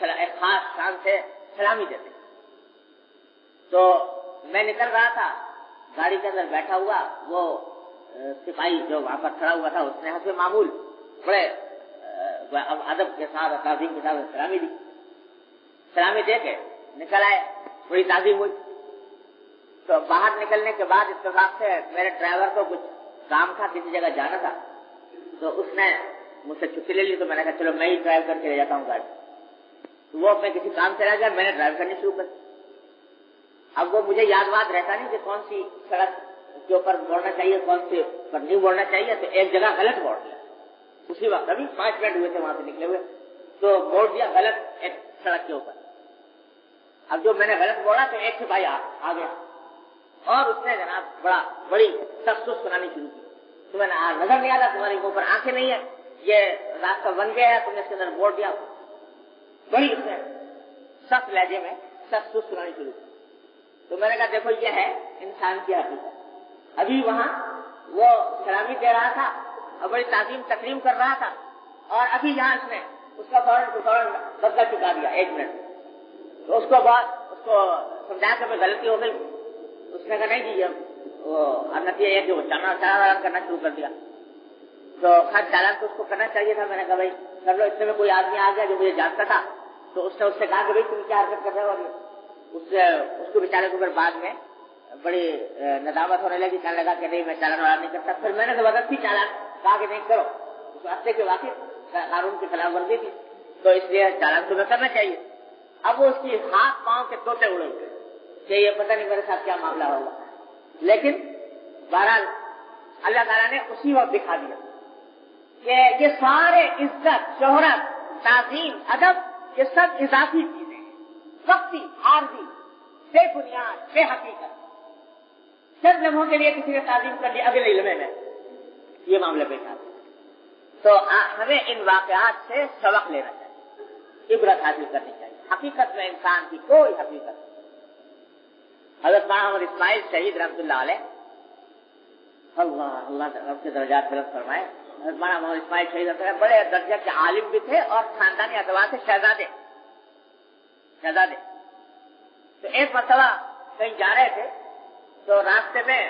ایک خاص شان سے سلامی دیتے ہیں. تو میں نکل رہا تھا، گاڑی کے اندر بیٹھا ہوا وہ سپاہی جو وہاں پر کھڑا ہوا تھا اس نے حسب معمول بڑے ادب کے ساتھ تعظیم کے ساتھ سلامی دی. سلامی دے کے نکل آئے، بڑی تعظیم ہوئی. تو باہر نکلنے کے بعد اتفاق سے میرے ڈرائیور کو کچھ کام تھا، کسی جگہ جانا تھا، تو اس نے مجھ سے چھٹی لے لی. تو میں نے کہا چلو میں ہی ڈرائیو کر کے لے جاتا ہوں گاڑی. تو وہ اپنے کسی کام سے رہ گیا، میں نے ڈرائیو کرنی شروع کر. اب وہ مجھے یاد بات رہتا نہیں کہ کون سی سڑک کے اوپر موڑنا چاہیے، کون سی پر نہیں موڑنا چاہیے. تو ایک جگہ غلط موڑ دیا اسی وقت، ابھی 5 منٹ ہوئے تھے وہاں سے نکلے ہوئے، تو موڑ دیا غلط ایک سڑک کے اوپر. اب جو میں نے غلط موڑا تو ایک سپاہی آ گیا اور اس نے جناب بڑی سخت سنانی شروع کی. تو میں نے نظر نہیں آتا، تمہاری منہ پر آنکھیں نہیں ہے، یہ راستہ بن گیا ہے، تم نے اس کے اندر موڑ دیا. بڑی اس نے سخت لہجے میں سخت سنانی شروع کی. تو میں نے کہا دیکھو یہ ہے انسان کی حقیقت. ابھی وہاں وہ سلامی دے رہا تھا اور بڑی تعظیم تکریم کر رہا تھا، اور ابھی یہاں اس نے اس کا فوراً بدلہ چکا دیا 1 منٹ. تو اس کو بعد اس کو سمجھایا کہ غلطی ہو گئی. اس نے کہا نہیں جی نتیجہ یہ کہ وہ چالان کرنا شروع کر دیا. تو خیر چالان تو اس کو کرنا چاہیے تھا. میں نے کہا بھائی کر لو. اس میں کوئی آدمی آ گیا جو مجھے جانتا تھا، تو اس نے اس سے کہا کہ بھائی تم کیا حرکت کر رہے ہو. اس کو بیچارے کو پھر بعد میں بڑی ندامت ہونے لگی، کہنے لگا کہ نہیں میں چالان والا نہیں کرتا. پھر میں نے زبردستی چالان کہا کہ نہیں کرو، اس راستے کے واقف قانون کی خلاف ورزی تھی، تو اس لیے چالان تمہیں کرنا چاہیے. اب وہ اس کی ہاتھ پاؤں کے طوطے اڑے ہوئے کہ یہ پتہ نہیں میرے ساتھ کیا معاملہ ہوگا. لیکن بہرحال اللہ تعالیٰ نے اسی وقت دکھا دیا کہ یہ سارے عزت، شہرت، تعظیم، ادب، یہ سب اضافی چیزیں ہیں، وقتی، عارضی، بے بنیاد، بے حقیقت. چند لمحوں کے لیے کسی نے تعظیم کر لی، اگلے لمحے میں یہ معاملہ پیش آتا. تو ہمیں ان واقعات سے سبق لینا چاہیے، عبرت حاصل کرنی چاہیے. حقیقت میں انسان کی کوئی حقیقت نہیں. حضرت محمد اسماعیل شہید رحمۃ اللہ علیہ، اللہ رب کے درجات بلند فرمائے. حضرت محمد اسماعیل شہید رحمۃ اللہ بڑے درجے کے عالم بھی تھے اور خاندانی اعتبار سے شہزادے. تو ایک مرتبہ کہیں جا رہے تھے تو راستے میں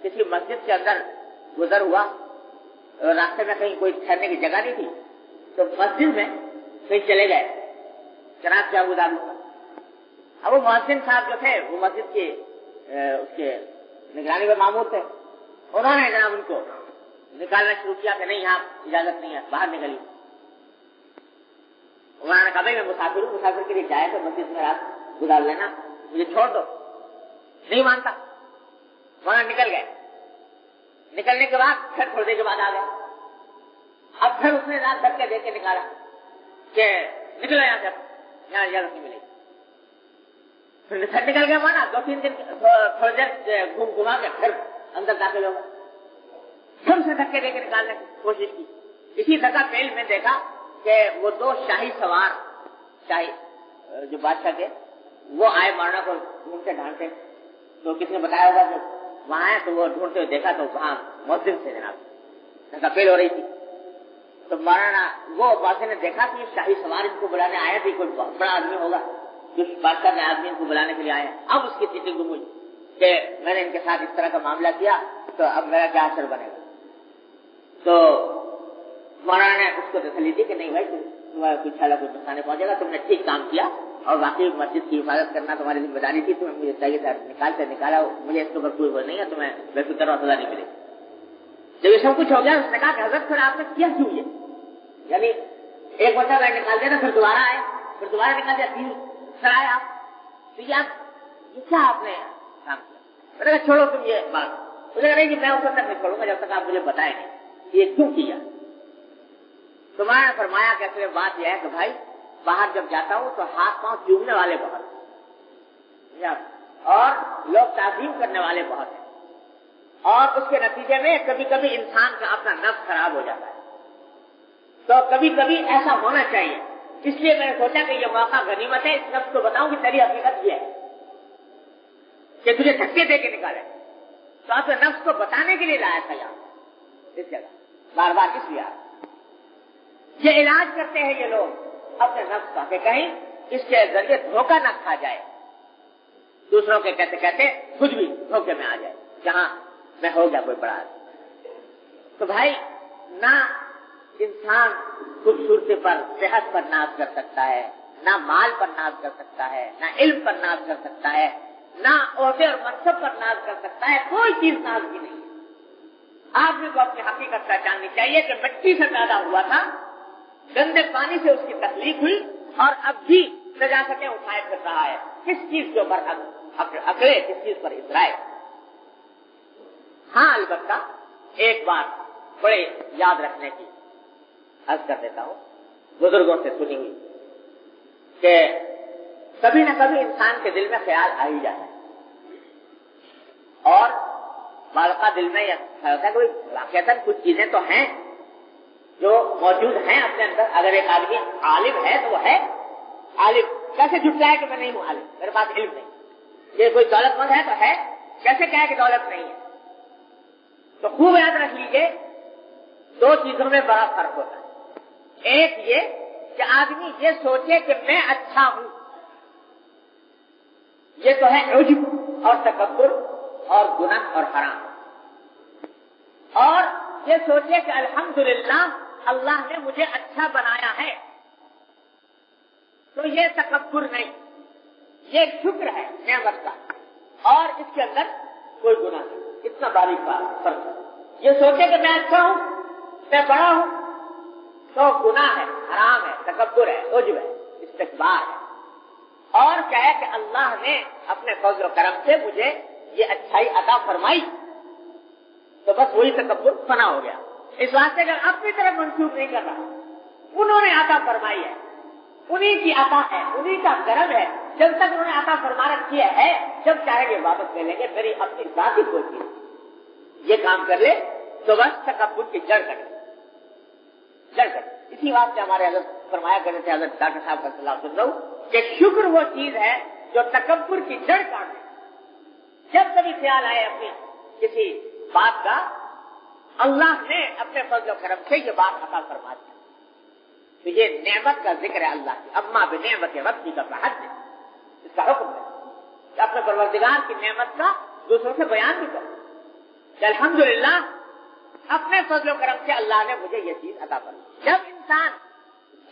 کسی مسجد کے اندر گزر ہوا. راستے میں کہیں کوئی ٹھہرنے کی جگہ نہیں تھی، تو مسجد میں کہیں چلے گئے، جناب کیا گزار لوں گا. اب وہ مؤذن صاحب جو تھے وہ مسجد کے اس کے نگرانی میں مامور تھے. انہوں نے جناب ان کو نکالنا شروع کیا کہ نہیں یہاں اجازت نہیں ہے، باہر نکلیے. انہوں نے کہا بھائی میں مسافر ہوں، مسافر کے لیے جائے تو مسجد میں رات گزار لینا، مجھے چھوڑ دو. نہیں مانتا. وہاں نکل گئے. نکلنے کے بعد پھر تھوڑی دیر کے بعد آ گئے. اب پھر اس نے رات دھکے دے کے نکالا کہ نکلو یہاں سے، یہاں اجازت نہیں ملے گی. پھر نکل گیا مانا 2-3 دن تھوڑی دیر گھما کے پھر اندر داخل ہو گئے. پھر اسے دھکے دے کے نکالنے کی کوشش کی. اسی دھکا پیل میں دیکھا کہ وہ 2 شاہی سوار، شاہی جو بادشاہ کے، وہ آئے مولانا کو ڈھونڈتے ڈھانٹتے. تو کس نے بتایا ہوگا کہ وہاں آئے تو وہ ڈھونڈتے ہوئے دیکھا تو وہاں مؤذن سے جناب دھکا پیل ہو رہی تھی. تو مولانا وہ بادشاہ نے دیکھا کہ یہ شاہی سوار ان کو بلانے آیا تھے، کوئی بڑا آدمی ہوگا کچھ بادشاہ نے آدمی کو بلانے کے لیے آئے، اب اس کی سیٹنگ گم ہوئی کہ میں نے ان کے ساتھ اس طرح کا معاملہ کیا تو اب میرا کیا اثر بنے گا. تو مولانا نے اس کو تسلی دی کہ نہیں بھائی تمہارا کچھ حالہ کچھ نقصان پہنچے گا، تم نے ٹھیک کام کیا اور واقعی مسجد کی حفاظت کرنا تمہاری ذمہ داری تھی، تمہیں مجھے چاہیے تھا نکالا، مجھے اس کے اوپر کوئی وہ نہیں ہے، تمہیں بے فکر اور سزا نہیں ملے. جب یہ سب کچھ ہو گیا اس نے کہا کہ حضرت پھر آپ نے کیا کیوں یہ، یعنی ایک بچہ میں نکال دیا تھا، پھر دوبارہ آئے، پھر دوبارہ نکال دیا، تین پھر آئے آپ، تو یہ کیا آپ نے کام کیا؟ میں نے کہا چھوڑو تم یہ بات. مجھے کہا نہیں کہ میں اس وقت تک نہیں چھوڑوں گا جب تک آپ مجھے بتائیں نہیں یہ کیوں کیا. تو میں نے فرمایا کہ اصل بات یہ ہے کہ بھائی باہر جب جاتا ہوں تو ہاتھ پاؤں چومنے والے بہت ہیں اور لوگ تعظیم کرنے والے بہت ہیں، اور اس کے نتیجے میں کبھی کبھی انسان کا اپنا نفس خراب ہو جاتا ہے. تو کبھی کبھی ایسا ہونا چاہیے، اس لیے میں نے سوچا کہ یہ موقع غنیمت ہے، اس نفس کو بتاؤں کہ تیری حقیقت یہ ہے کہ تجھے دھکے دے کے نکالے. تو اپنے نفس کو بتانے کے لیے لایا تھا یہاں اس جگہ بار بار اس لیے یہ علاج کرتے ہیں یہ لوگ اپنے نفس کا کہ کہیں اس کے ذریعے دھوکہ نہ کھا جائے، دوسروں کے کہتے کہتے خود بھی دھوکے میں آ جائے جہاں میں ہو گیا کوئی بڑا. تو بھائی نہ انسان خوبصورتی پر صحت پر ناز کر سکتا ہے، نہ مال پر ناز کر سکتا ہے، نہ علم پر ناز کر سکتا ہے، نہ عہدے اور منصب پر ناز کر سکتا ہے، کوئی چیز ناز کی نہیں ہے. آدمی کو اپنی حقیقت پہچاننی چاہیے کہ مٹی سے پیدا ہوا تھا، گندے پانی سے اس کی تخلیق ہوئی اور اب بھی نجاستیں اٹھائے پھر رہا ہے. کس چیز کے اوپر اکڑے، کس چیز پر اترائے. ہاں البتہ ایک بات بڑے یاد رکھنے کی عرض کر دیتا ہوں، بزرگوں سے سنی ہوئی کہ کبھی نہ کبھی انسان کے دل میں خیال آ ہی جاتا ہے، اور بالکل دل میں یہ خیال ہوتا ہے کہ واقعتاً کچھ چیزیں تو ہیں جو موجود ہیں اپنے اندر. اگر ایک آدمی عالم ہے تو وہ ہے عالم، کیسے جھٹلائے کہ میں نہیں ہوں عالم، میرے پاس علم نہیں. یہ کوئی دولت مند ہے تو ہے، کیسے کہے کہ دولت نہیں ہے. تو خوب یاد رکھ لیجئے دو چیزوں میں بڑا فرق ہوتا ہے. ایک یہ کہ آدمی یہ سوچے کہ میں اچھا ہوں، یہ تو ہے عجب اور تکبر اور گناہ اور حرام. اور یہ سوچے کہ الحمدللہ اللہ نے مجھے اچھا بنایا ہے، تو یہ تکبر نہیں، یہ شکر ہے نعمت کا، اور اس کے اندر کوئی گناہ نہیں. اتنا باریک فرق ہے. یہ سوچے کہ میں اچھا ہوں، میں بڑا ہوں، تو گناہ ہے، حرام ہے، تکبر ہے، عجب ہے، استکبار ہے. اور کہے کہ اللہ نے اپنے فضل و کرم سے مجھے یہ اچھائی عطا فرمائی، تو بس وہی تکبر فنا ہو گیا. اس واسطے اگر اپنی طرف منسوخ نہیں کر رہا، انہوں نے عطا فرمائی ہے، انہی کی عطا ہے، انہی کا کرم ہے. جب تک انہوں نے عطا فرما رکھی ہے، جب چاہے گے واپس لے لیں گے. میری اپنی ذاتی کوئی چیز یہ کام کر لے تو بس تکبر کی جڑ کٹ. اسی واسطے ہمارے حضرت فرمایا کرتے تھے، حضرت ڈاکٹر صاحب کا صلاح سن رہا ہوں کہ شکر وہ چیز ہے جو تکبر کی جڑ کاٹ دے. جب کبھی خیال آئے اپنی کسی بات کا، اللہ نے اپنے فضل و کرم سے یہ بات عطا فرما دی، تو یہ نعمت کا ذکر ہے اللہ کی. اما بنعمت ربی کا فحدث، اس کا حکم ہے کہ اپنے پروردگار کی نعمت کا دوسروں سے بیان بھی کرو کہ الحمدللہ اپنے فضل و کرم سے اللہ نے مجھے یہ چیز عطا فرمائی. جب انسان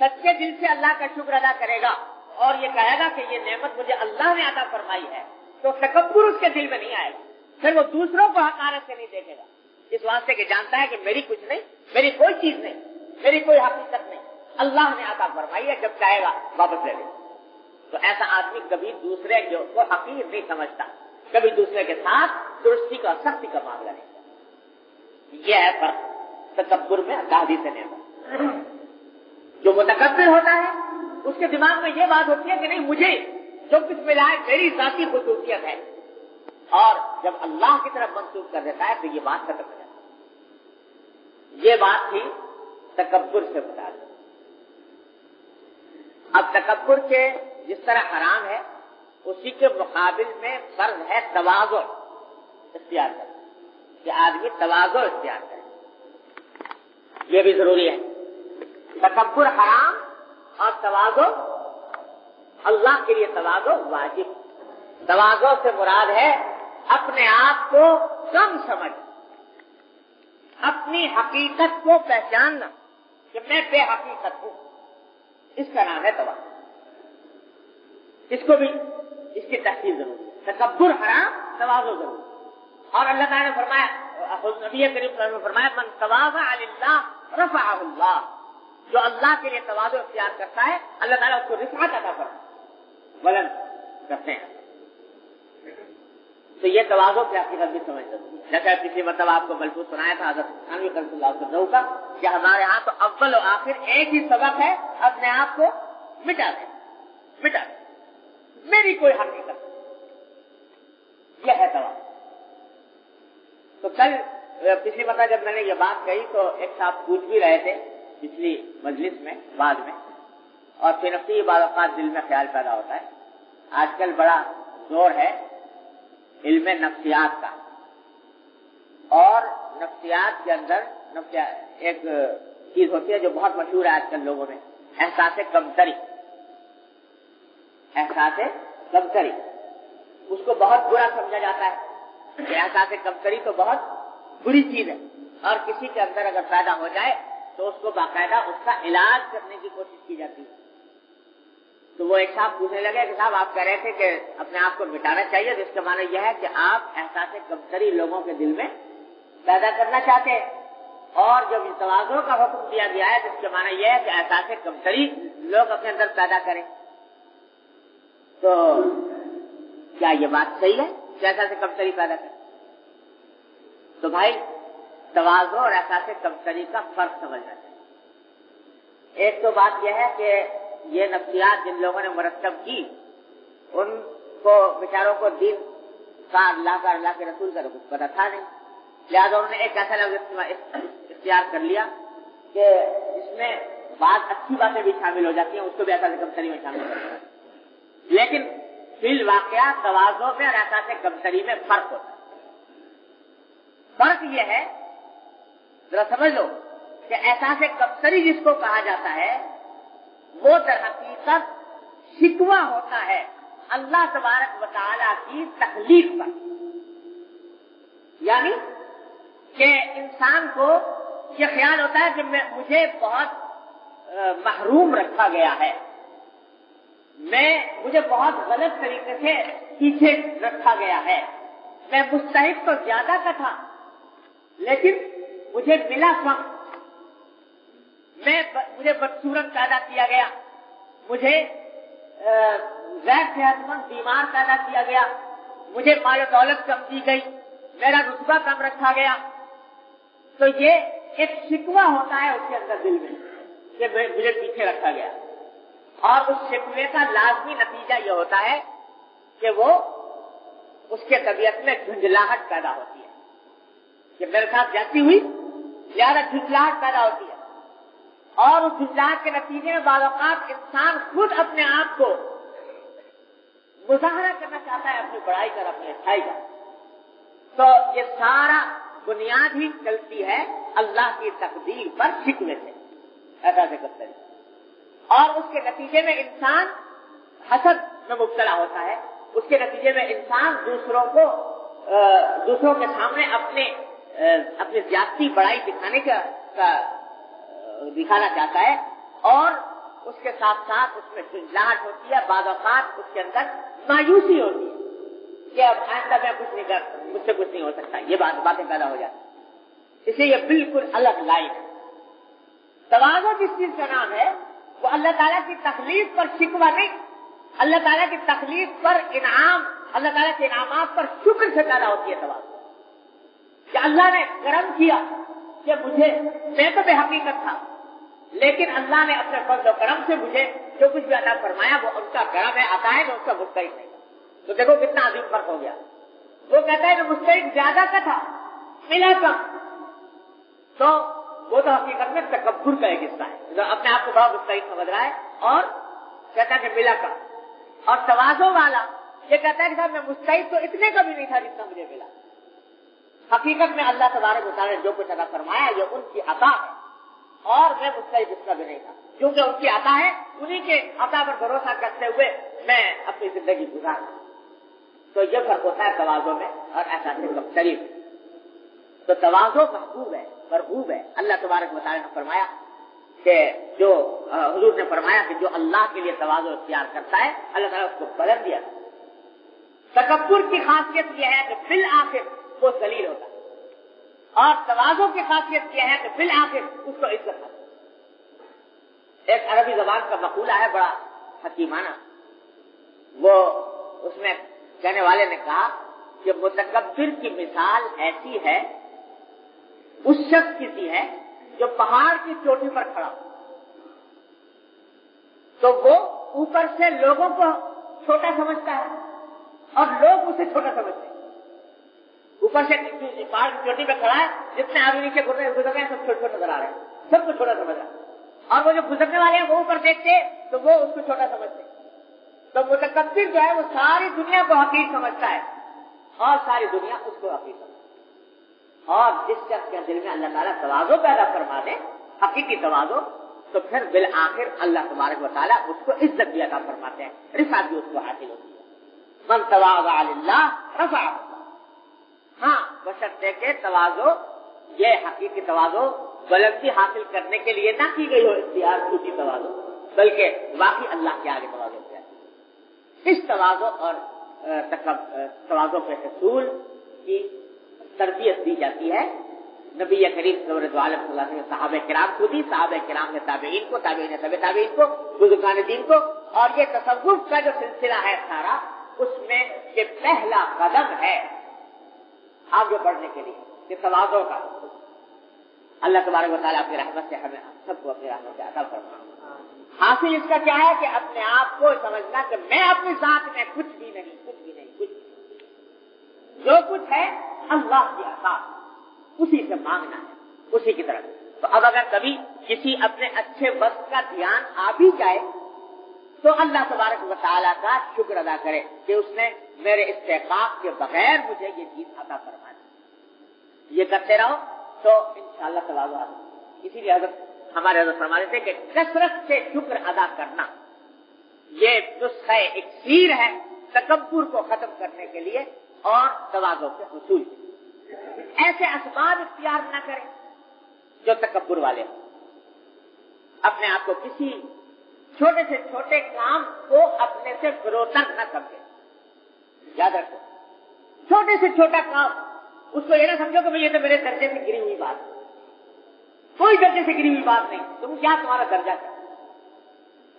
سچے دل سے اللہ کا شکر ادا کرے گا اور یہ کہے گا کہ یہ نعمت مجھے اللہ نے عطا فرمائی ہے، تو تکبر اس کے دل میں نہیں آئے گا. پھر وہ دوسروں کو حقارت سے نہیں دیکھے گا، اس واسطے کہ جانتا ہے کہ میری کچھ نہیں، میری کوئی چیز نہیں، میری کوئی حقیقت نہیں، اللہ نے عطا فرمائی ہے، جب چاہے گا واپس لے لے. تو ایسا آدمی کبھی دوسرے کو حقیر نہیں سمجھتا، کبھی دوسرے کے ساتھ درستی کا سختی کا معاملہ نہیں کرتا. یہ ہے فرق تکبر میں حدیث نعمت. جو متکبر ہوتا ہے اس کے دماغ میں یہ بات ہوتی ہے کہ نہیں، مجھے جو کچھ ملا ہے میری ذاتی خصوصیت ہے، اور جب اللہ کی طرف منسوخ کر دیتا ہے تو یہ بات ختم ہو جاتی ہے. یہ بات تھی تکبر سے متعلق. اب تکبر کے جس طرح حرام ہے، اسی کے مقابل میں فرض ہے تواضع اختیار کرنا، کہ آدمی تواضع اختیار کرے. یہ بھی ضروری ہے. تکبر حرام اور تواضع اللہ کے لیے تواضع واجب. تواضع سے مراد ہے اپنے آپ کو کم سمجھ، اپنی حقیقت کو پہچاننا کہ میں بے حقیقت ہوں. اس کا نام ہے تواضع. اس کو بھی اس کی تفصیل ضروری ہے. تکبر حرام، تواضع ضروری. اور اللہ تعالیٰ نے فرمایا، نبی کریم صلی اللہ علیہ وسلم نے فرمایا من تواضع للہ رفعہ اللہ. جو اللہ کے لیے تواضع اختیار کرتا ہے اللہ تعالیٰ اس کو رفعت عطا کرتا ہے، بلند کرتے ہیں. تو یہ تواضع کی حقیقت بھی سمجھ ضروری ہے. جیسے پچھلی مرتبہ آپ کو ملفوظ سنایا تھا حضرت تھانوی رضی اللہ عنہ کا کہ ہمارے ہاں تو اول و آخر ایک ہی سبق ہے، اپنے آپ کو مٹا دیں، مٹا دیں، میری کوئی حقیقت. یہ ہے تواضع. تو کل پچھلی مرتبہ جب میں نے یہ بات کہی تو ایک صاحب پوچھ بھی رہے تھے پچھلی مجلس میں بعد میں، اور پھر نفسی بعض اوقات دل میں خیال پیدا ہوتا ہے. آج کل بڑا زور ہے علم نفسیات کا، اور نفسیات کے اندر ایک چیز ہوتی ہے جو بہت مشہور ہے آج کل لوگوں میں، احساس کمتری. احساس کمتری اس کو بہت برا سمجھا جاتا ہے کہ احساس کمتری تو بہت بری چیز ہے، اور کسی کے اندر اگر پیدا ہو جائے تو اس کو باقاعدہ اس کا علاج کرنے کی کوشش کی جاتی ہے. تو وہ ایک صاحب پوچھنے لگے کہ صاحب آپ کہہ رہے تھے کہ اپنے آپ کو مٹانا چاہیے، جس کا معنی یہ ہے کہ آپ احساس کمتری لوگوں کے دل میں پیدا کرنا چاہتے ہیں، اور جب تواضع کا حکم دیا گیا ہے جس کا معنی یہ ہے کہ احساس کمتری لوگ اپنے اندر پیدا کریں. تو کیا یہ بات صحیح ہے کہ احساس کمتری پیدا کریں؟ تو بھائی تواضع اور احساس کمتری کا فرق سمجھنا چاہیے. ایک تو بات یہ ہے کہ یہ نفسیات جن لوگوں نے مرتب کی ان کو بیچاروں کو دین کا اللہ کے رسول کا کچھ پتا تھا نہیں، لہٰذا انہوں نے ایک ایسا لفظ اختیار کر لیا کہ جس میں بعض اچھی باتیں بھی شامل ہو جاتی ہیں، اس کو بھی احساس کمتری میں شامل کر دیا. لیکن فی الواقعہ تواضع میں اور احساس کمتری میں فرق ہوتا ہے. فرق یہ ہے، ذرا سمجھ لو کہ احساس کمتری جس کو کہا جاتا ہے وہ در حقیقت شکوہ ہوتا ہے اللہ تبارک و تعالیٰ کی تخلیق پر. یعنی کہ انسان کو یہ خیال ہوتا ہے کہ مجھے بہت محروم رکھا گیا ہے، مجھے بہت غلط طریقے سے پیچھے رکھا گیا ہے، میں مستحق تو زیادہ کا تھا لیکن مجھے ملا کم، مجھے بدصورت پیدا کیا گیا، مجھے غیر صحت مند بیمار پیدا کیا گیا، مجھے مال و دولت کم دی گئی، میرا رتبہ کم رکھا گیا. تو یہ ایک شکوہ ہوتا ہے اس کے اندر دل میں کہ مجھے پیچھے رکھا گیا، اور اس شکوے کا لازمی نتیجہ یہ ہوتا ہے کہ وہ اس کے طبیعت میں جھنجھلاہٹ پیدا ہوتی ہے کہ میرے ساتھ جاتی ہوئی زیادہ جھنجھلاہٹ پیدا ہوتی ہے، اور اس جھنجھلاہٹ کے نتیجے میں بعض اوقات انسان خود اپنے آپ کو مظاہرہ کرنا چاہتا ہے اپنی بڑائی کا، اپنی اچھائی کا. تو یہ سارا بنیاد ہی چلتی ہے اللہ کی تقدیر پر شکوے سے، ایسا سے کرتے ہیں، اور اس کے نتیجے میں انسان حسد میں مبتلا ہوتا ہے. اس کے نتیجے میں انسان دوسروں کے سامنے اپنی زیادتی بڑائی دکھانا چاہتا ہے، اور اس کے ساتھ ساتھ اس میں جھنجھلاہٹ ہوتی ہے. بعض اوقات اس کے اندر مایوسی ہوتی ہے کہ اب آئندہ میں کچھ نہیں کر، مجھ سے کچھ نہیں ہو سکتا، یہ باتیں پیدا ہو جاتی ہیں. اس لیے یہ بالکل الگ لائن ہے. تواضع جس چیز کا نام ہے وہ اللہ تعالیٰ کی تخلیق پر شکوہ نہیں، اللہ تعالیٰ کی تخلیق پر انعام، اللہ تعالیٰ کے انعامات پر شکر سے پیدا ہوتی ہے. تواضع کہ اللہ نے کرم کیا کہ میں تو بے حقیقت تھا، لیکن اللہ نے اپنے فضل و کرم سے مجھے جو کچھ بھی عطا فرمایا وہ ان کا کرم ہے، عطا ہے، میں اس کا مستحق نہیں. تو دیکھو کتنا عظیم فرق ہو گیا. وہ کہتا ہے کہ مستحق زیادہ کا تھا، ملا کم. تو وہ تو حقیقت میں تکبر کا ایک حصہ ہے، جو اپنے آپ کو بہت مستحق سمجھ رہا ہے اور کہتا ہے کہ ملا کم. اور تواضع والا یہ کہتا ہے کہ صاحب میں مستحق تو اتنے کا بھی نہیں تھا جتنا مجھے ملا. حقیقت میں اللہ تبارک و تعالیٰ نے جو کچھ عطا فرمایا یہ ان کی عطا ہے، اور میں مستحق اس کا بھی نہیں تھا، کیونکہ ان کی عطا ہے، انہی کے عطا پر بھروسہ کرتے ہوئے میں اپنی زندگی گزارا۔ تو یہ فرق ہوتا ہے تواضع میں اور احساس شریف۔ تو تواضع محبوب ہے، مرغوب ہے۔ اللہ تبارک و تعالیٰ نے فرمایا کہ جو حضور نے فرمایا کہ جو اللہ کے لیے تواضع اختیار کرتا ہے اللہ تعالیٰ اس کو بلند دیا۔ تکبر کی خاصیت یہ ہے کہ بالآخر وہ ذلیل ہوتا ہے، اور تواضع کی خاصیت یہ ہے کہ بالآخر اس کو عزت حاصل۔ ایک عربی زبان کا مقولہ ہے بڑا حکیمانہ، وہ اس میں کہنے والے نے کہا کہ متکبر کی مثال ایسی ہے، اس شخص کی سی ہے جو پہاڑ کی چوٹی پر کھڑا ہو، تو وہ اوپر سے لوگوں کو چھوٹا سمجھتا ہے اور لوگ اسے چھوٹا سمجھتے ہیں۔ اوپر سے پہاڑ کی چوٹی پہ کھڑا ہے، جتنے آدمی نیچے گزر رہے ہیں سب چھوٹے چھوٹے نظر آ رہے ہیں، سب کو چھوٹا سمجھ رہا ہے، اور وہ جو گزرنے والے ہیں وہ اوپر دیکھتے تو وہ اس کو چھوٹا سمجھتے ہیں۔ تو متکبر جو ہے وہ ساری دنیا کو حقیر سمجھتا ہے اور ساری دنیا اس کو حقیر سمجھتا ہے۔ اور جس شخص کے دل میں اللہ تعالیٰ تواضع پیدا فرما دے، حقیقی تواضع، تو پھر بالآخر اللہ تبارک و تعالیٰ اس کو عزت بھی عطا فرماتے ہیں، رفعت بھی اس کو حاصل ہوتی ہے۔ من تواضع للہ رفعہ اللہ۔ ہاں بشرطے کہ تواضع، یہ حقیقی تواضع بلندی حاصل کرنے کے لیے نہ کی گئی ہو اختیار چھوٹی تواضع، بلکہ واقعی اللہ کے آگے تواضع کیا ہے۔ اس تواضع اور تواضع کے حصول کی تربیت دی جاتی ہے نبی کریم صلی اللہ علیہ وسلم نے صحابہ کرام کو دی، صحابہ کرام نے تابعین کو، تابعین نے تابعین کو، بزرگان دین کو، اور یہ تصوف کا جو سلسلہ ہے سارا، اس میں یہ پہلا قدم ہے آگے بڑھنے کے لیے کہ تواضع کا۔ اللہ تبارک و تعالیٰ اپنی رحمت سے ہمیں سب کو اپنی رحمت سے عطا فرمائے۔ حاصل اس کا کیا ہے کہ اپنے آپ کو سمجھنا کہ میں اپنی ذات میں کچھ بھی نہیں، کچھ بھی نہیں، کچھ بھی نہیں، جو کچھ ہے اللہ کی عطا، اسی سے مانگنا ہے، اسی کی طرف۔ تو اب اگر کبھی کسی اپنے اچھے وقت کا دھیان آ بھی جائے تو اللہ تبارک و تعالیٰ کا شکر ادا کرے کہ اس نے میرے استحقاق کے بغیر مجھے یہ چیز عطا فرما دی۔ یہ کرتے رہو تو انشاءاللہ تواضع حاصل۔ اسی لیے ہمارے حضرت فرماتے تھے کہ کثرت سے شکر ادا کرنا یہ نسخہ اکسیر ہے تکبر کو ختم کرنے کے لیے اور تواضع کے حصول۔ ایسے اسباب اختیار نہ کریں جو تکبر والے ہیں، اپنے آپ کو کسی چھوٹے سے چھوٹے کام کو اپنے سے فروتر نہ سمجھیں۔ یاد رکھو، چھوٹے سے چھوٹا کام اس کو یہ نہ سمجھو کہ یہ تو میرے درجے سے گری ہوئی بات ہے، کوئی درجے سے گری ہوئی بات نہیں، تم کیا تمہارا درجہ کیا۔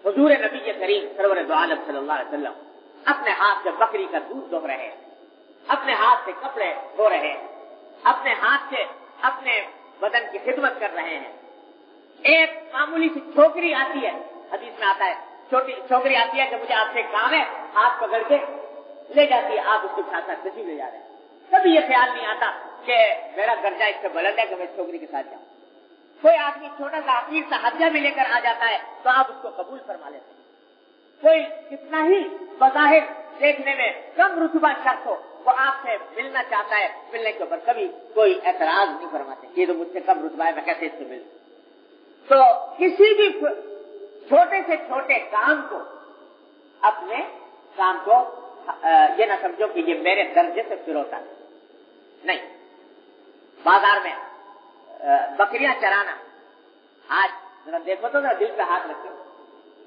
حضور نبی کریم سرور دو عالم صلی اللہ علیہ وسلم اپنے ہاتھ سے بکری کا دودھ دھو رہے ہیں، اپنے ہاتھ سے کپڑے دھو رہے ہیں، اپنے ہاتھ سے اپنے بدن کی خدمت کر رہے ہیں۔ ایک معمولی سی چھوکری آتی ہے، حدیث میں آتا ہے چھوٹی چھوکری آتی ہے کہ مجھے آپ سے کام ہے، ہاتھ پکڑ کے لے جاتی ہے، آپ اس کے ساتھ ساتھ کسی لے جا رہے ہیں۔ کبھی یہ خیال نہیں آتا کہ میرا درجہ اس سے بلند ہے کہ میں چھوکری کے ساتھ جاؤں۔ کوئی آدمی چھوٹا سا حقیر سا ہدیہ بھی لے کر آ جاتا ہے تو آپ اس کو قبول فرما لیتے ہیں۔ کوئی کتنا ہی بظاہر دیکھنے میں کم رتبہ شخص ہو، وہ آپ سے ملنا چاہتا ہے، ملنے کے اوپر کبھی کوئی اعتراض نہیں فرماتے، یہ تو مجھ سے کم رتبہ ہے، میں کیسے اس سے ملوں۔ تو کسی بھی چھوٹے سے چھوٹے کام کو، اپنے کام کو یہ نہ سمجھو کہ یہ میرے درجے سے فروتا ہے، نہیں۔ بازار میں بکریاں چرانا، آج ذرا دیکھو تو ذرا دل پہ ہاتھ رکھو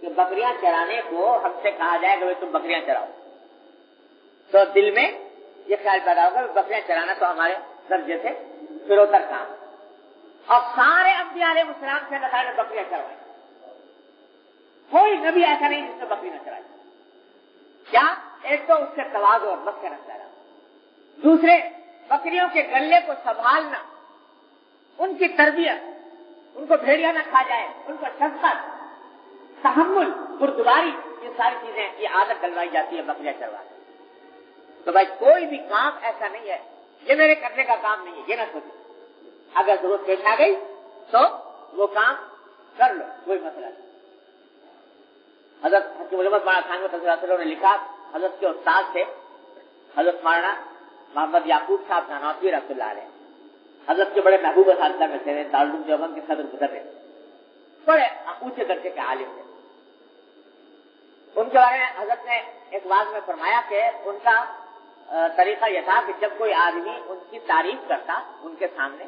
کہ بکریاں چرانے کو ہم سے کہا جائے کہ تم بکریاں چراؤ، تو دل میں یہ خیال پیدا ہوگا کہ بکریاں چرانا تو ہمارے درجے سے فروتر کام۔ اور سارے انبیاء علیہ السلام سے اللہ تعالیٰ نے بکریاں چروائی، کوئی نبی ایسا نہیں جس نے بکری نہ چرائی۔ کیا؟ ایک تو اس سے تواضع اور مسکنت پیدا، دوسرے بکریوں کے گلے کو سنبھالنا، ان کی تربیت، ان کو بھیڑیا نہ کھا جائے، ان کو شفقت، تحمل، بردباری، یہ ساری چیزیں کی عادت ڈلوائی جاتی ہے بکریاں چروانے۔ تو بھائی کوئی بھی کام ایسا نہیں ہے یہ میرے کرنے کا کام نہیں ہے، یہ نہ سوچو، اگر ضرورت پیش آ گئی تو وہ کام کر لو، کوئی مسئلہ نہیں۔ حضرت حکیم علامت مولانا خانوی تذکرۃ نے لکھا، حضرت کے استاد تھے حضرت مولانا محمد یعقوب صاحب نانوتوی رحمۃ اللہ علیہ، حضرت کے بڑے محبوب اساتذہ میں سے، دارالعلوم دیوبند کے صدر گزر رہے، بڑے اونچے درجے کے عالم تھے. ان کے بارے میں حضرت نے ایک واضح میں فرمایا کہ ان کا طریقہ یہ تھا کہ جب کوئی آدمی ان کی تعریف کرتا ان کے سامنے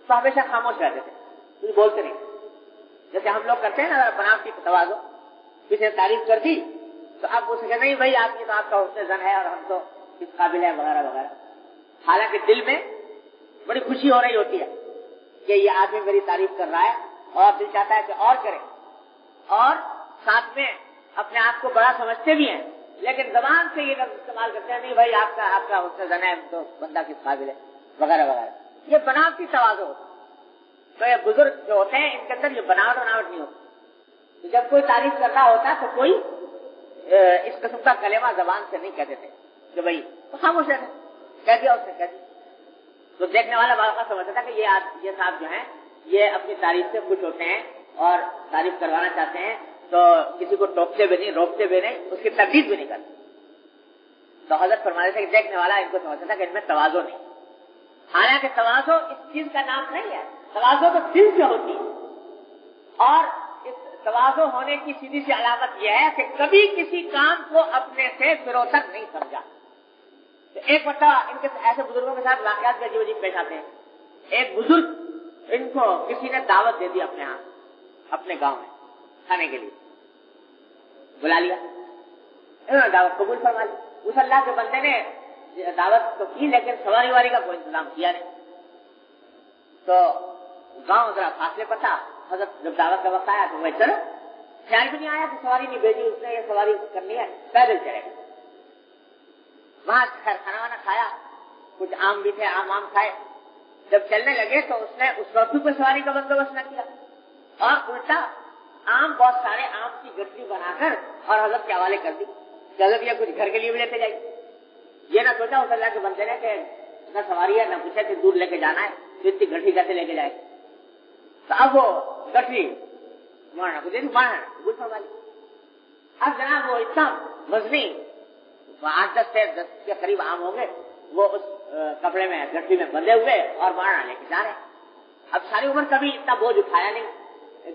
تو ہمیشہ خاموش رہتے تھے, کچھ بولتے نہیں. جیسے ہم لوگ کرتے ہیں نا بناوٹی تواضع, کسی نے تعریف کر دی تو آپ اسے کہتے نہیں بھائی آپ کی تو آپ کا حسن زن ہے اور ہم تو اس قابل ہے وغیرہ وغیرہ. حالانکہ دل میں بڑی خوشی ہو رہی ہوتی ہے کہ یہ آدمی میری تعریف کر رہا ہے اور دل چاہتا ہے کہ اور کرے, اور ساتھ میں اپنے آپ کو بڑا سمجھتے بھی ہیں, لیکن زبان سے یہ لفظ استعمال کرتے ہیں نہیں بھائی آپ کا حسن زن ہے تو بندہ کس قابل ہے وغیرہ وغیرہ. یہ بناوٹی تواضع ہوتا ہے. تو یہ بزرگ جو ہوتے ہیں ان کے اندر یہ بناوٹ نہیں ہوتی. جب کوئی تعریف کر رہا ہوتا تو کوئی اس قسم کا کلمہ زبان سے نہیں کہتے تھے کہ بھائی خاموش ہے, کہہ دیا اس نے کہہ دیا. تو دیکھنے والا واقعہ سمجھتا تھا کہ یہ صاحب جو ہیں یہ اپنی تعریف سے خوش ہوتے ہیں اور تعریف کروانا چاہتے ہیں تو کسی کو ٹوکتے بھی نہیں, روکتے بھی نہیں, اس کی تردید بھی نہیں کرتے. تو حضرت فرماتے تھے کہ دیکھنے والا ان کو سمجھتا تھا کہ ان میں تواضع نہیں. حالانکہ تواضع اس چیز کا نام نہیں ہے, تواضع تو دل سے ہوتی ہے. اور اس تواضع ہونے کی سیدھی سی علامت یہ ہے کہ کبھی کسی کام کو اپنے سے فروتر نہیں سمجھا. تو ایک مرتبہ ان کے ایسے بزرگوں کے ساتھ واقعات بھی عجیب عجیب پیش آتے ہیں. ایک بزرگ ان کو کسی نے دعوت دے دی اپنے ہاں اپنے گاؤں میں کھانے کے لیے, بلا لیا, انہوں نے دعوت قبول فرما لی. اس اللہ کے بندے نے دعوت تو کی لیکن سواری واری کا کوئی انتظام کیا نہیں. تو گاؤں ذرا فاصلے پر تھا. حضرت جب دعوت کا وقت آیا تو وہ چلو, خیال بھی نہیں آیا کہ سواری نہیں بھیجی اس نے, یہ سواری کرنی ہے, پیدل چلے گئے. وہاں کھانا وانا کھایا, کچھ آم بھی تھے, آم کھائے. جب چلنے لگے تو اس نے اس روٹی پر سواری کا بندوبست نہ کیا اور الٹا آم, بہت سارے آم کی گٹھی بنا کر اور حضرت کے حوالے کر دی کہ حضرت یہ کچھ گھر کے لیے بھی لیتے جائیے. یہ نہ سوچا اس اللہ کے بندے نے کہ نہ سواری ہے نہ پوچھے کہ دور لے کے جانا ہے تو اتنی گٹھی کیسے لے کے جائے. تو اب وہ گٹھی مارنا کو دے دی, مارنا فرما لی. اب جناب وہ اتنا وزنی 8-10 کے قریب آم ہوں گے, وہ اس کپڑے میں گٹھی میں بندھے ہوئے اور مارنا لے کے جا رہے. اب ساری عمر کبھی اتنا بوجھ اٹھایا نہیں,